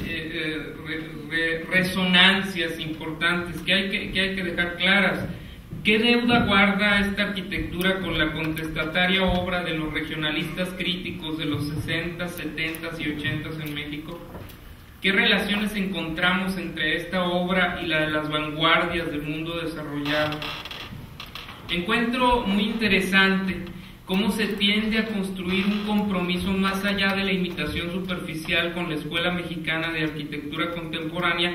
resonancias importantes que hay que dejar claras. ¿Qué deuda guarda esta arquitectura con la contestataria obra de los regionalistas críticos de los 60, 70 y 80 en México? ¿Qué relaciones encontramos entre esta obra y la de las vanguardias del mundo desarrollado? Encuentro muy interesante cómo se tiende a construir un compromiso más allá de la imitación superficial con la Escuela Mexicana de Arquitectura Contemporánea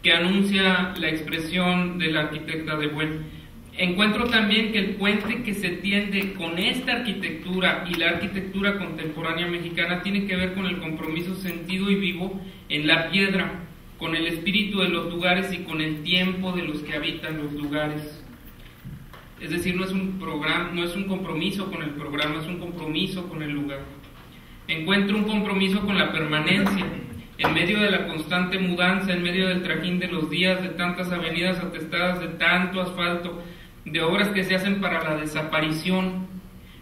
que anuncia la expresión de la arquitecta de Buen. Encuentro también que el puente que se tiende con esta arquitectura y la arquitectura contemporánea mexicana tiene que ver con el compromiso sentido y vivo en la piedra, con el espíritu de los lugares y con el tiempo de los que habitan los lugares. Es decir, no es un compromiso con el programa, es un compromiso con el lugar. Encuentro un compromiso con la permanencia, en medio de la constante mudanza, en medio del trajín de los días, de tantas avenidas atestadas de tanto asfalto, de obras que se hacen para la desaparición.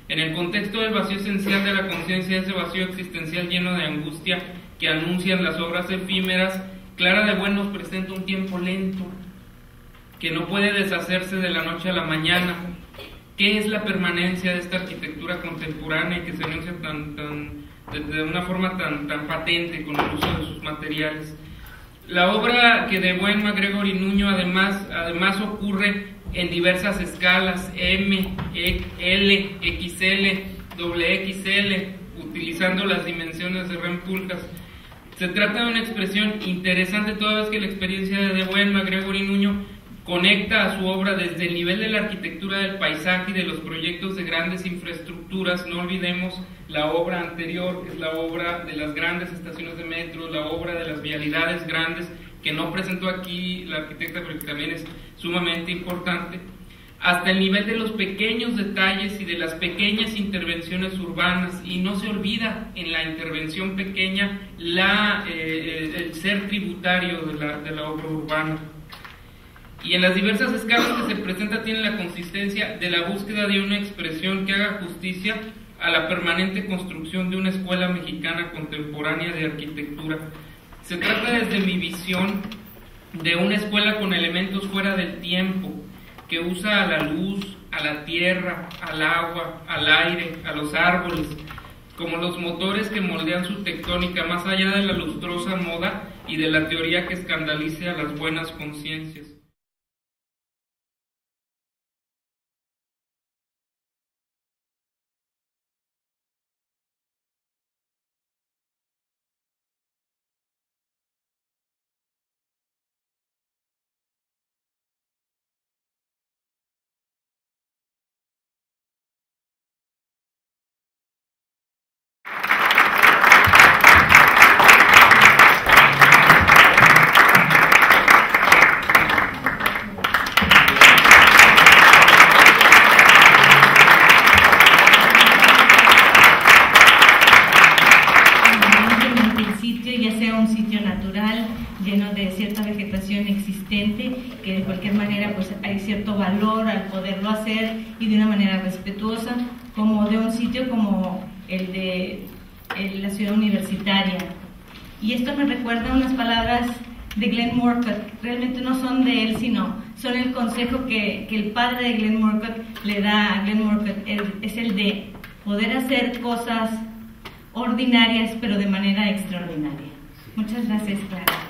En el contexto del vacío esencial de la conciencia, ese vacío existencial lleno de angustia que anuncian las obras efímeras, Clara de Buen nos presenta un tiempo lento, que no puede deshacerse de la noche a la mañana. ¿Qué es la permanencia de esta arquitectura contemporánea que se anuncia de una forma tan patente con el uso de sus materiales? La obra que de Buen, MacGregor y Nuño además ocurre en diversas escalas, M, L, XL, XXL, utilizando las dimensiones de Rempulcas. Se trata de una expresión interesante toda vez que la experiencia de Buen, MacGregor y Nuño conecta a su obra desde el nivel de la arquitectura del paisaje y de los proyectos de grandes infraestructuras. No olvidemos la obra anterior, es la obra de las grandes estaciones de metro, la obra de las vialidades grandes, que no presentó aquí la arquitecta, pero que también es sumamente importante, hasta el nivel de los pequeños detalles y de las pequeñas intervenciones urbanas. Y no se olvida en la intervención pequeña el ser tributario de la obra urbana. Y en las diversas escalas que se presenta tiene la consistencia de la búsqueda de una expresión que haga justicia a la permanente construcción de una escuela mexicana contemporánea de arquitectura. Se trata desde mi visión de una escuela con elementos fuera del tiempo, que usa a la luz, a la tierra, al agua, al aire, a los árboles, como los motores que moldean su tectónica más allá de la lustrosa moda y de la teoría que escandalice a las buenas conciencias. Que de cualquier manera pues hay cierto valor al poderlo hacer y de una manera respetuosa, como de un sitio como el de la ciudad universitaria. Y esto me recuerda unas palabras de Glenn Murcutt, realmente no son de él, sino son el consejo que el padre de Glenn Murcutt le da a Glenn Murcutt, es el de poder hacer cosas ordinarias pero de manera extraordinaria. Muchas gracias, Clara.